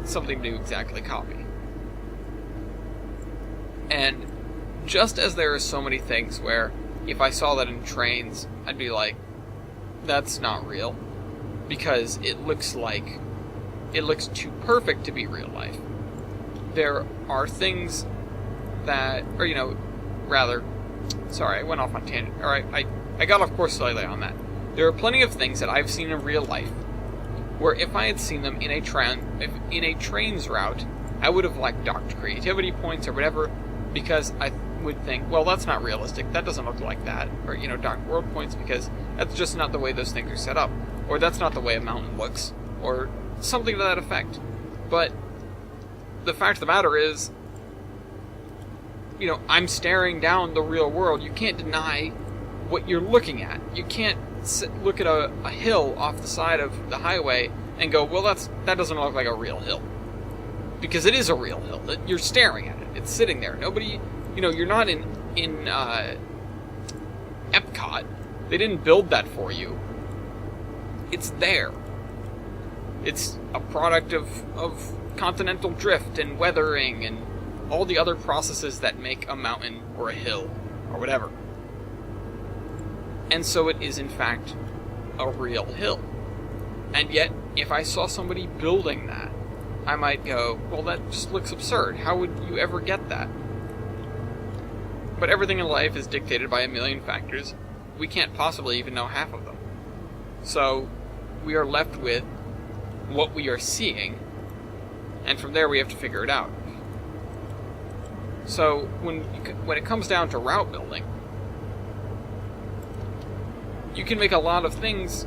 something to exactly copy. And just as there are so many things where if I saw that in trains, I'd be like, that's not real, because it looks too perfect to be real life. There are things that, or sorry, I went off on tangent. Alright, I got off course slightly on that. There are plenty of things that I've seen in real life where if I had seen them in a train's route, I would have docked creativity points or whatever, because I would think, well, that's not realistic, that doesn't look like that, or, docked world points because that's just not the way those things are set up, or that's not the way a mountain looks, or something to that effect. But the fact of the matter is, I'm staring down the real world. You can't deny what you're looking at. You can't look at a hill off the side of the highway and go, well, that doesn't look like a real hill. Because it is a real hill. You're staring at it. It's sitting there. Nobody, you're not in Epcot. They didn't build that for you. It's there. It's a product of continental drift and weathering and all the other processes that make a mountain or a hill or whatever. And so it is, in fact, a real hill. And yet, if I saw somebody building that, I might go, well, that just looks absurd. How would you ever get that? But everything in life is dictated by a million factors. We can't possibly even know half of them. So, we are left with what we are seeing, and from there we have to figure it out. So, when it comes down to route building, you can make a lot of things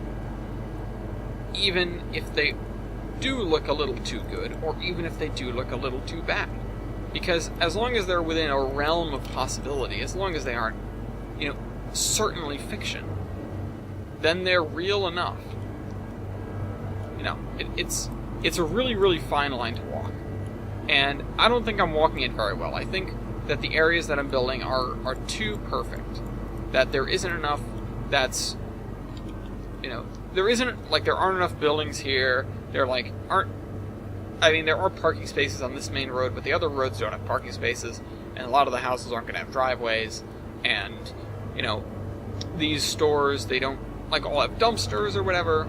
even if they do look a little too good, or even if they do look a little too bad. Because as long as they're within a realm of possibility, as long as they aren't, certainly fiction, then they're real enough. It's a really, really fine line to walk. And I don't think I'm walking it very well. I think that the areas that I'm building are too perfect. That there isn't enough that's, there aren't enough buildings here. There are parking spaces on this main road, but the other roads don't have parking spaces, and a lot of the houses aren't going to have driveways, and, these stores, they don't, all have dumpsters or whatever.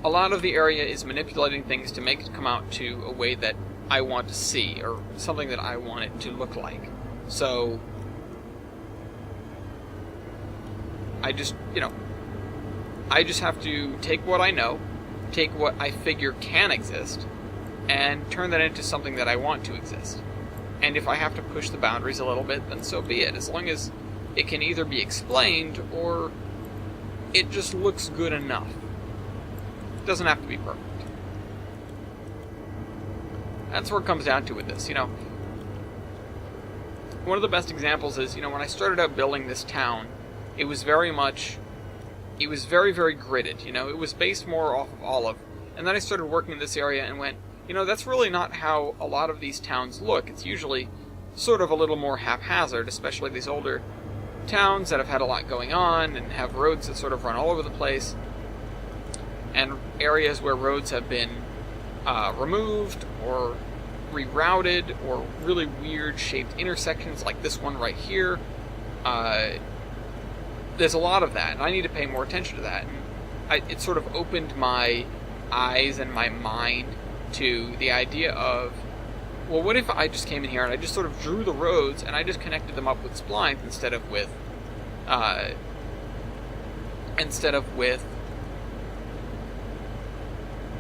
A lot of the area is manipulating things to make it come out to a way that I want to see, or something that I want it to look like. So, I just have to take what I know, take what I figure can exist, and turn that into something that I want to exist. And if I have to push the boundaries a little bit, then so be it. As long as, it can either be explained or it just looks good enough. It doesn't have to be perfect. That's where it comes down to with this, One of the best examples is, when I started out building this town, it was very, very gridded, It was based more off of olive. And then I started working in this area and went, that's really not how a lot of these towns look. It's usually sort of a little more haphazard, especially these older towns that have had a lot going on and have roads that sort of run all over the place, and areas where roads have been removed or rerouted, or really weird shaped intersections like this one right here. There's a lot of that, and I need to pay more attention to that. And it sort of opened my eyes and my mind to the idea of, well, what if I just came in here and I just sort of drew the roads and I just connected them up with splines instead of with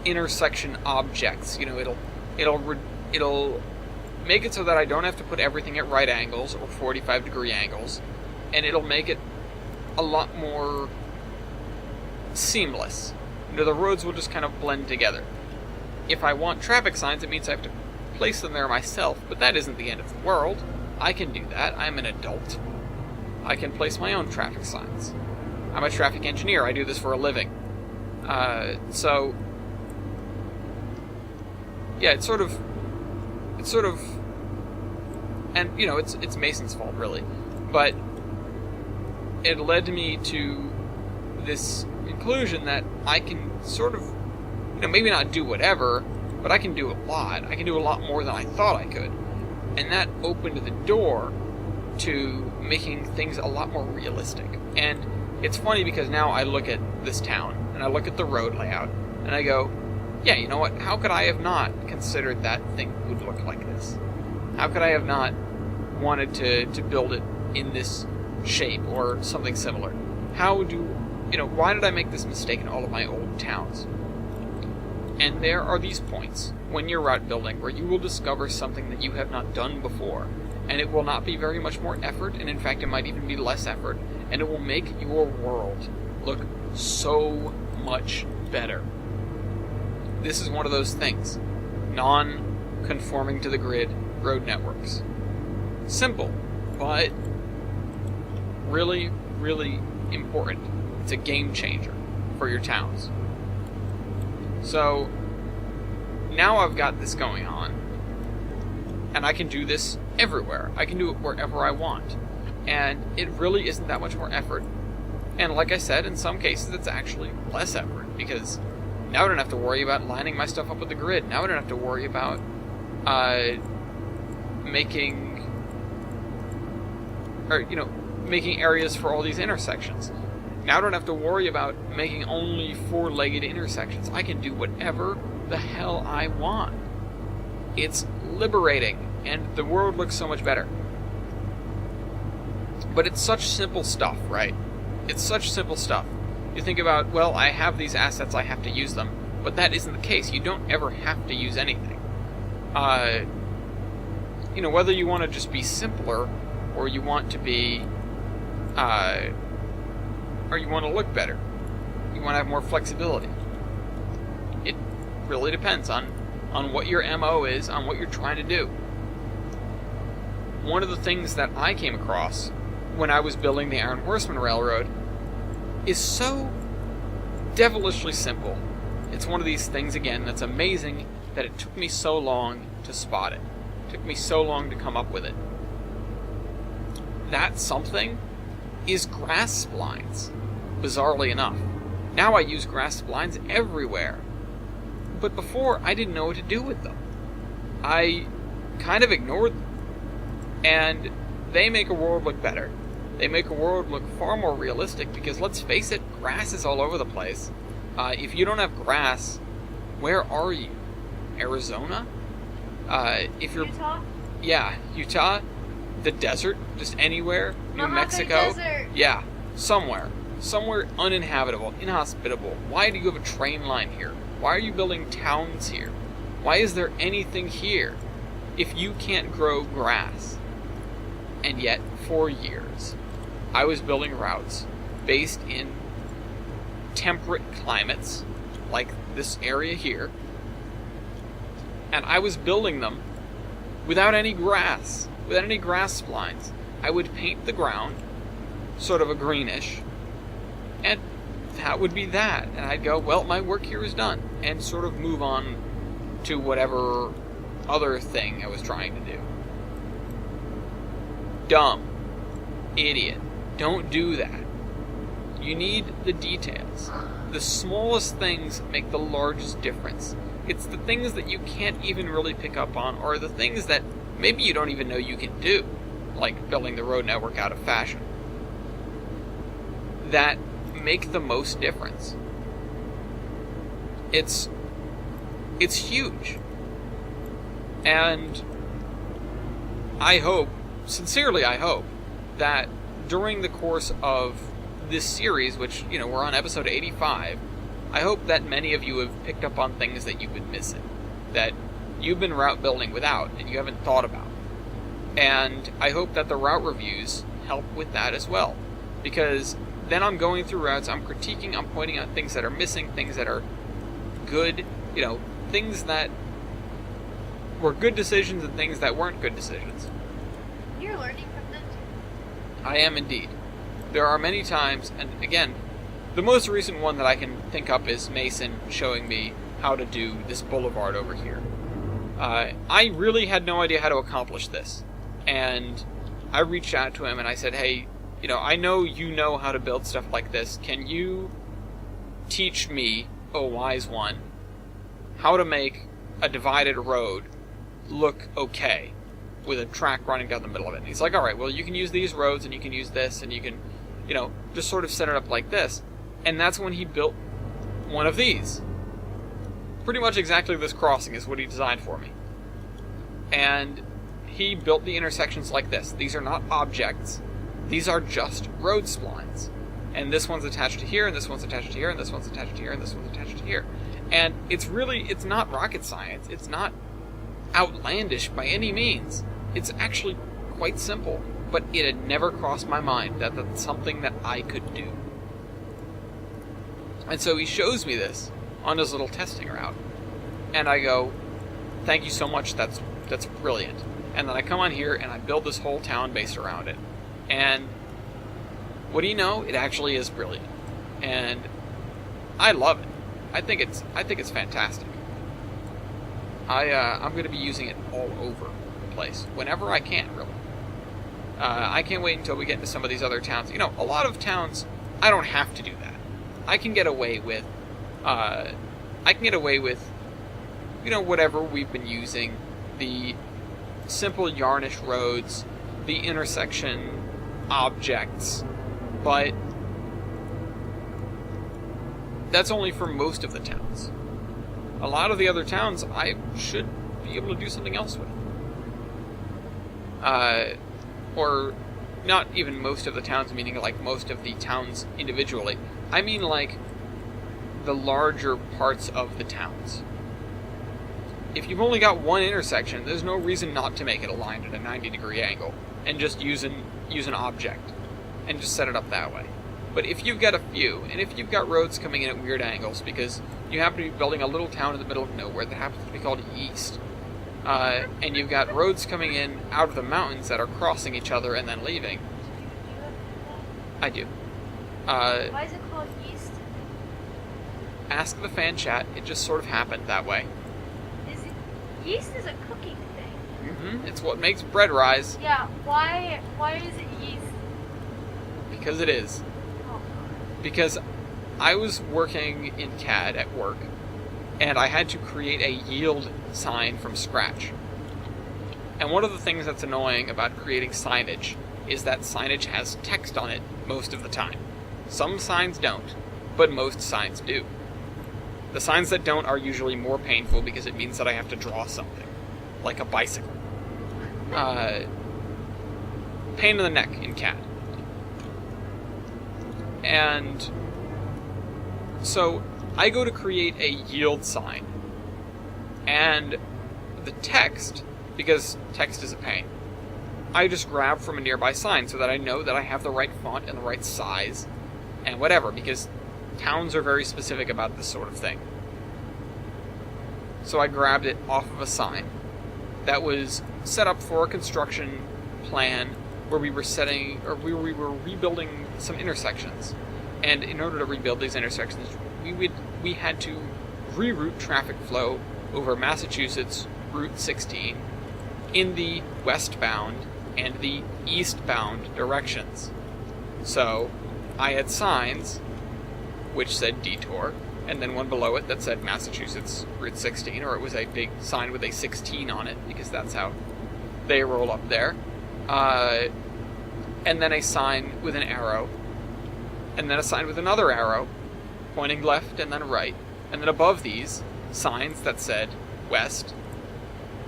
intersection objects. It'll make it so that I don't have to put everything at right angles or 45-degree angles, and it'll make it a lot more seamless. The roads will just kind of blend together. If I want traffic signs, it means I have to place them there myself, but that isn't the end of the world. I can do that. I'm an adult. I can place my own traffic signs. I'm a traffic engineer. I do this for a living. So yeah, it's sort of, and it's Mason's fault really, but it led me to this conclusion that I can sort of, maybe not do whatever, but I can do a lot. I can do a lot more than I thought I could. And that opened the door to making things a lot more realistic. And it's funny because now I look at this town, and I look at the road layout, and I go, yeah, you know what, how could I have not considered that thing would look like this? How could I have not wanted to build it in this shape or something similar? Why did I make this mistake in all of my old towns? And there are these points when you're route building where you will discover something that you have not done before, and it will not be very much more effort, and in fact it might even be less effort, and it will make your world look so much better. This is one of those things. Non-conforming to the grid road networks. Simple, but really, really important. It's a game changer for your towns. So now I've got this going on, and I can do this everywhere. I can do it wherever I want, and it really isn't that much more effort. And like I said, in some cases it's actually less effort, because now I don't have to worry about lining my stuff up with the grid. Now I don't have to worry about making areas for all these intersections. Now I don't have to worry about making only 4-legged intersections. I can do whatever the hell I want. It's liberating, and the world looks so much better. But it's such simple stuff, right? It's such simple stuff. You think about, well, I have these assets, I have to use them. But that isn't the case. You don't ever have to use anything. Whether you want to just be simpler, or you want to be, or you want to look better. You want to have more flexibility. It really depends on what your MO is, on what you're trying to do. One of the things that I came across when I was building the Iron Horseman Railroad is so devilishly simple. It's one of these things, again, that's amazing that it took me so long to spot it. It took me so long to come up with it. That something is grass splines, bizarrely enough. Now I use grass splines everywhere. But before, I didn't know what to do with them. I kind of ignored them. And they make a world look better. They make a world look far more realistic, because let's face it, grass is all over the place. If you don't have grass, where are you? Arizona? If you're Utah? Yeah, Utah, the desert, just anywhere, New Mojave Mexico. Desert. Yeah, somewhere uninhabitable, inhospitable. Why do you have a train line here? Why are you building towns here? Why is there anything here if you can't grow grass? And yet, for years, I was building routes based in temperate climates, like this area here, and I was building them without any grass splines. I would paint the ground sort of a greenish, and that would be that. And I'd go, well, my work here is done, and sort of move on to whatever other thing I was trying to do. Dumb. Idiot. Don't do that. You need the details. The smallest things make the largest difference. It's the things that you can't even really pick up on, or the things that maybe you don't even know you can do, like building the road network out of fashion, that make the most difference. It's huge. And I hope, sincerely I hope, that during the course of this series, which, we're on episode 85, I hope that many of you have picked up on things that you've been missing, that you've been route building without, and you haven't thought about. And I hope that the route reviews help with that as well, because then I'm going through routes, I'm critiquing, I'm pointing out things that are missing, things that are good, things that were good decisions and things that weren't good decisions. You're learning from them too. I am indeed. There are many times, and again, the most recent one that I can think up is Mason showing me how to do this boulevard over here. I really had no idea how to accomplish this, and I reached out to him and I said, hey, I know you know how to build stuff like this. Can you teach me, oh wise one, how to make a divided road look okay with a track running down the middle of it? And he's like, all right, well, you can use these roads and you can use this and you can, just sort of set it up like this. And that's when he built one of these. Pretty much exactly this crossing is what he designed for me. And he built the intersections like this. These are not objects. These are just road splines. And this one's attached to here, and this one's attached to here, and this one's attached to here, and this one's attached to here. And it's not rocket science. It's not outlandish by any means. It's actually quite simple. But it had never crossed my mind that that's something that I could do. And so he shows me this on his little testing route. And I go, thank you so much, that's brilliant. And then I come on here and I build this whole town based around it. And what do you know? It actually is brilliant. And I love it. I think it's fantastic. I'm going to be using it all over the place, whenever I can, really. I can't wait until we get into some of these other towns. A lot of towns, I don't have to do that. I can get away with, whatever we've been using, the simple Yarnish roads, the intersection objects, but that's only for most of the towns. A lot of the other towns, I should be able to do something else with. Or not even most of the towns, meaning like most of the towns individually. I mean like the larger parts of the towns. If you've only got one intersection, there's no reason not to make it aligned at a 90-degree angle and just use an object and just set it up that way. But if you've got a few, and if you've got roads coming in at weird angles because you happen to be building a little town in the middle of nowhere that happens to be called East, and you've got roads coming in out of the mountains that are crossing each other and then leaving. I do. Why is it called yeast? Ask the fan chat. It just sort of happened that way. Yeast is a cooking thing. Mm-hmm. It's what makes bread rise. Yeah. Why is it yeast? Because it is. Oh. Because I was working in CAD at work, and I had to create a yield sign from scratch. And one of the things that's annoying about creating signage is that signage has text on it most of the time. Some signs don't, but most signs do. The signs that don't are usually more painful because it means that I have to draw something, like a bicycle. Pain in the neck in CAD. And so I go to create a yield sign, and the text, because text is a pain, I just grab from a nearby sign so that I know that I have the right font and the right size and whatever, because towns are very specific about this sort of thing. So I grabbed it off of a sign that was set up for a construction plan where we were rebuilding some intersections. And in order to rebuild these intersections, we had to reroute traffic flow over Massachusetts Route 16 in the westbound and the eastbound directions. So I had signs which said detour, and then one below it that said Massachusetts Route 16, or it was a big sign with a 16 on it, because that's how they roll up there. And then a sign with an arrow, and then a sign with another arrow, pointing left and then right. And then above these, signs that said west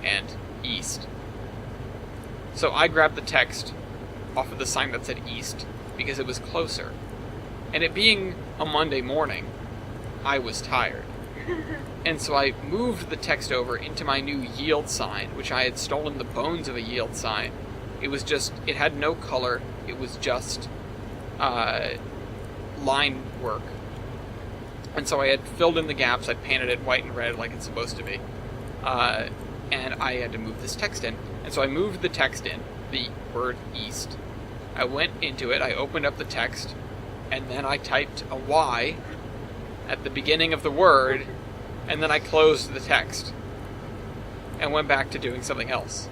and east. So I grabbed the text off of the sign that said east because it was closer. And it being a Monday morning, I was tired. And so I moved the text over into my new yield sign, which I had stolen the bones of a yield sign. It had no color, it was just line work. And so I had filled in the gaps, I'd painted it white and red like it's supposed to be. And I had to move this text in. And so I moved the text in, the word east. I went into it, I opened up the text, and then I typed a Y at the beginning of the word, and then I closed the text and went back to doing something else.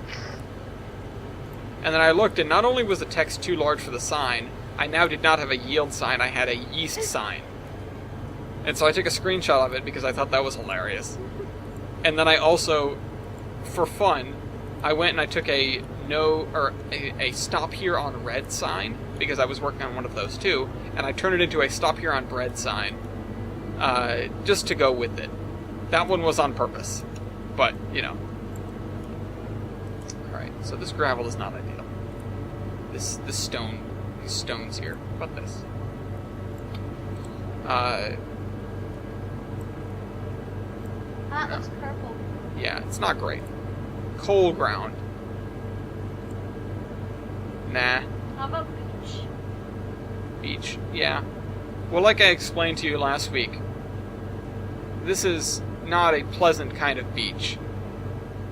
And then I looked, and not only was the text too large for the sign, I now did not have a yield sign, I had a yeast sign. And so I took a screenshot of it because I thought that was hilarious. And then I also, for fun, I went and I took a stop here on red sign, because I was working on one of those too, and I turned it into a stop here on bread sign, just to go with it. That one was on purpose, but, you know. Alright, so this gravel is not ideal. These stones here. What about this? That looks purple. Yeah, it's not great. Coal ground. Nah. How about beach? Beach, yeah. Well, like I explained to you last week, this is not a pleasant kind of beach.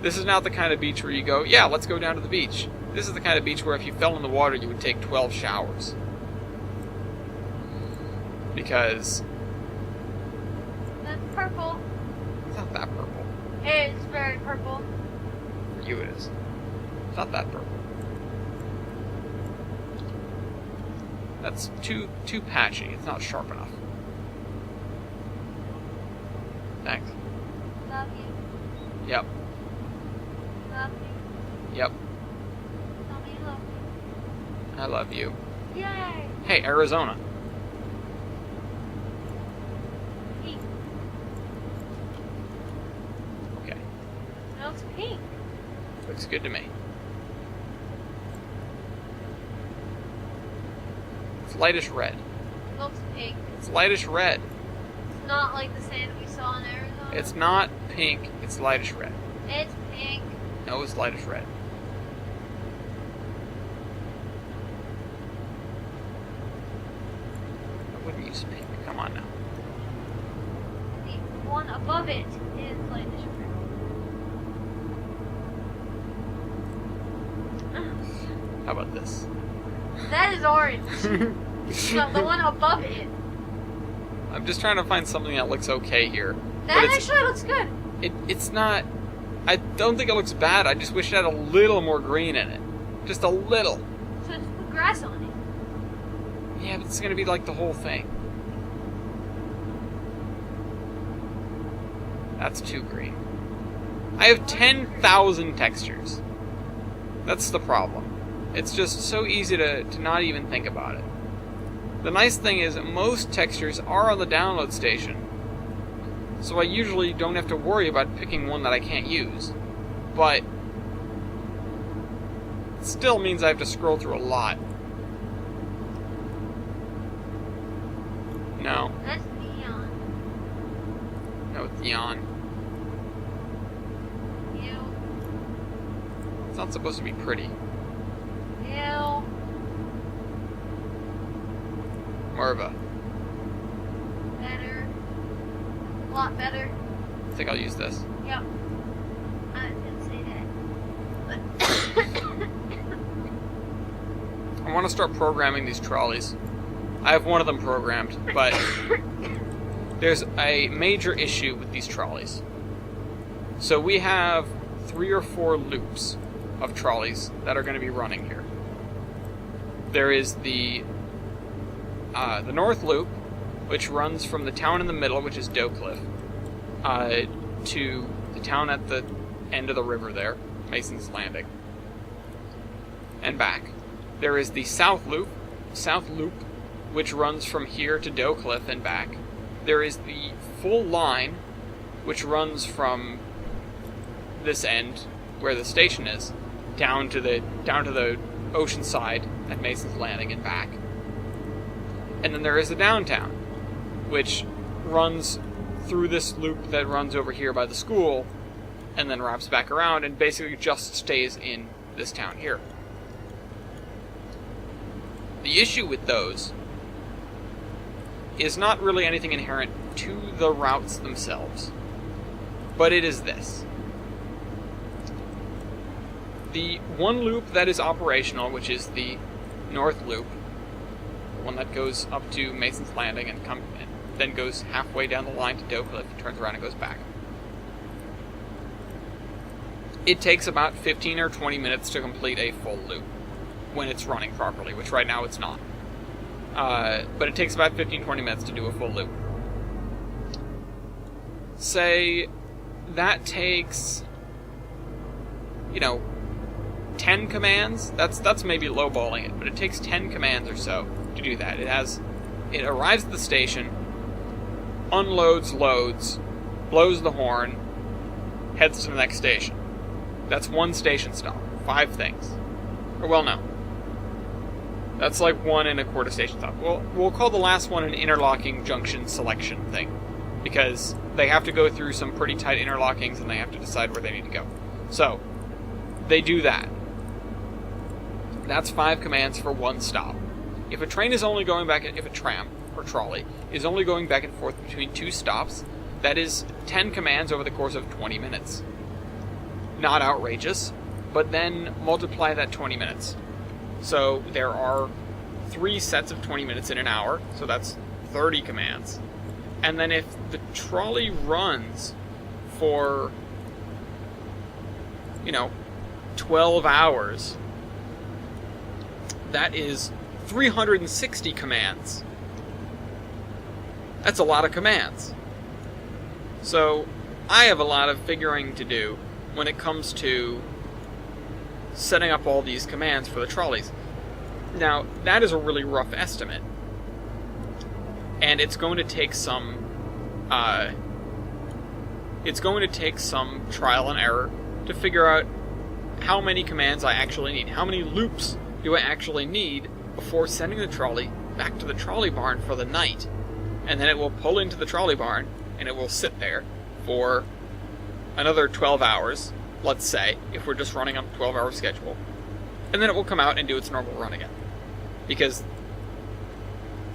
This is not the kind of beach where you go, yeah, let's go down to the beach. This is the kind of beach where if you fell in the water, you would take 12 showers. Because... That's purple. It's not that purple. It's very purple. For you it is. It's not that purple. That's too patchy. It's not sharp enough. Thanks. Love you. Yep. Love you. Yep. Tell me you love me. I love you. Yay! Hey, Arizona. Pink. Okay. It looks pink. Looks good to me. It's lightish red. It looks pink. It's lightish red. It's not like the sand we saw in Arizona. It's not pink, it's lightish red. It's pink. No, it's lightish red. I wouldn't use pink. Come on now. The one above it is lightish red. How about this? That is orange. No, the one above it. I'm just trying to find something that looks okay here. That actually looks good. It's not... I don't think it looks bad. I just wish it had a little more green in it. Just a little. So just put grass on it. Yeah, but it's going to be like the whole thing. That's too green. I have 10,000 textures. That's the problem. It's just so easy to not even think about it. The nice thing is most textures are on the download station, so I usually don't have to worry about picking one that I can't use. But it still means I have to scroll through a lot. No. That's neon. No, it's neon. Ew. It's not supposed to be pretty. Ew. Marva. Better. A lot better. I think I'll use this. Yep. I was gonna say that. I want to start programming these trolleys. I have one of them programmed, but there's a major issue with these trolleys. So we have 3 or 4 loops of trolleys that are going to be running here. There is the north loop, which runs from the town in the middle, which is Doe Cliff, to the town at the end of the river there, Mason's Landing, and back. There is the south loop, which runs from here to Doe Cliff and back. There is the full line, which runs from this end, where the station is, down to the ocean side at Mason's Landing and back. And then there is the downtown, which runs through this loop that runs over here by the school, and then wraps back around and basically just stays in this town here. The issue with those is not really anything inherent to the routes themselves, but it is this. The one loop that is operational, which is the north loop, the one that goes up to Mason's Landing and then goes halfway down the line to Doe Cliff, turns around and goes back. It takes about 15 or 20 minutes to complete a full loop when it's running properly, which right now it's not. But it takes about 15-20 minutes to do a full loop. Say that takes, 10 commands. That's maybe lowballing it, but it takes 10 commands or so to do that. It arrives at the station, unloads, loads, blows the horn, heads to the next station. That's one station stop. 5 things. Or, well, no. That's like 1 1/4 station stop. Well, we'll call the last one an interlocking junction selection thing, because they have to go through some pretty tight interlockings and they have to decide where they need to go. So, they do that. That's 5 commands for 1 stop. If a train is only going back, if a tram or trolley is only going back and forth between 2 stops, that is 10 commands over the course of 20 minutes. Not outrageous, but then multiply that 20 minutes. So there are 3 sets of 20 minutes in an hour, so that's 30 commands. And then if the trolley runs for, 12 hours, that is 360 commands. That's a lot of commands. So I have a lot of figuring to do when it comes to setting up all these commands for the trolleys. Now, that is a really rough estimate, and it's going to take some trial and error to figure out how many commands I actually need. How many loops do I actually need before sending the trolley back to the trolley barn for the night? And then it will pull into the trolley barn, and it will sit there for another 12 hours, let's say, if we're just running on a 12-hour schedule. And then it will come out and do its normal run again. Because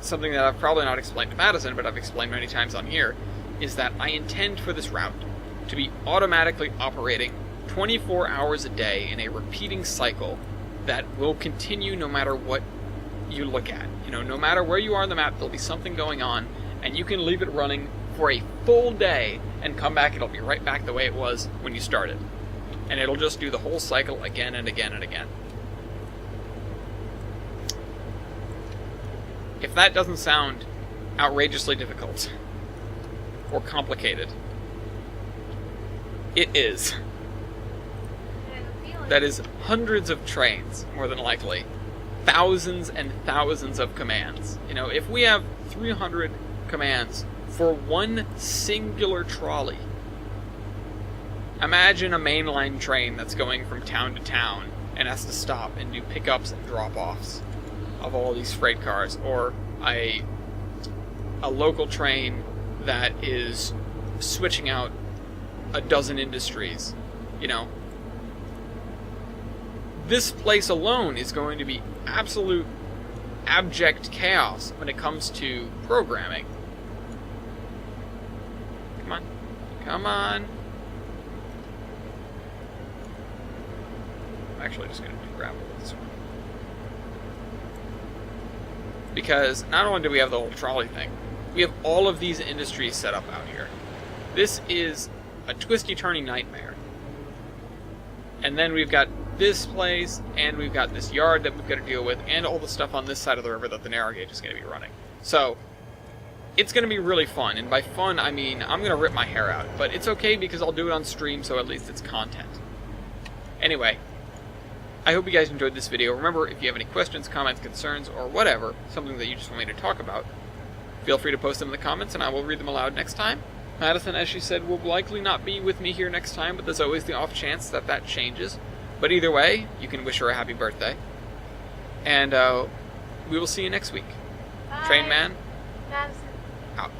something that I've probably not explained to Madison, but I've explained many times on here, is that I intend for this route to be automatically operating 24 hours a day in a repeating cycle that will continue no matter what you look at. No matter where you are on the map, there'll be something going on, and you can leave it running for a full day and come back, it'll be right back the way it was when you started. And it'll just do the whole cycle again and again and again. If that doesn't sound outrageously difficult or complicated, it is. That is hundreds of trains, more than likely. Thousands and thousands of commands. If we have 300 commands for one singular trolley, imagine a mainline train that's going from town to town and has to stop and do pickups and drop-offs of all these freight cars, or a local train that is switching out a dozen industries. this place alone is going to be absolute abject chaos when it comes to programming. Come on. Come on. I'm actually just going to do gravel with this one. Because not only do we have the whole trolley thing, we have all of these industries set up out here. This is a twisty-turny nightmare. And then we've got this place, and we've got this yard that we've got to deal with, and all the stuff on this side of the river that the narrow gauge is going to be running. So, it's going to be really fun, and by fun, I mean I'm going to rip my hair out. But it's okay because I'll do it on stream, so at least it's content. Anyway, I hope you guys enjoyed this video. Remember, if you have any questions, comments, concerns, or whatever, something that you just want me to talk about, feel free to post them in the comments, and I will read them aloud next time. Madison, as she said, will likely not be with me here next time, but there's always the off chance that that changes. But either way, you can wish her a happy birthday. And we will see you next week. Bye. Train Man, Madison. out.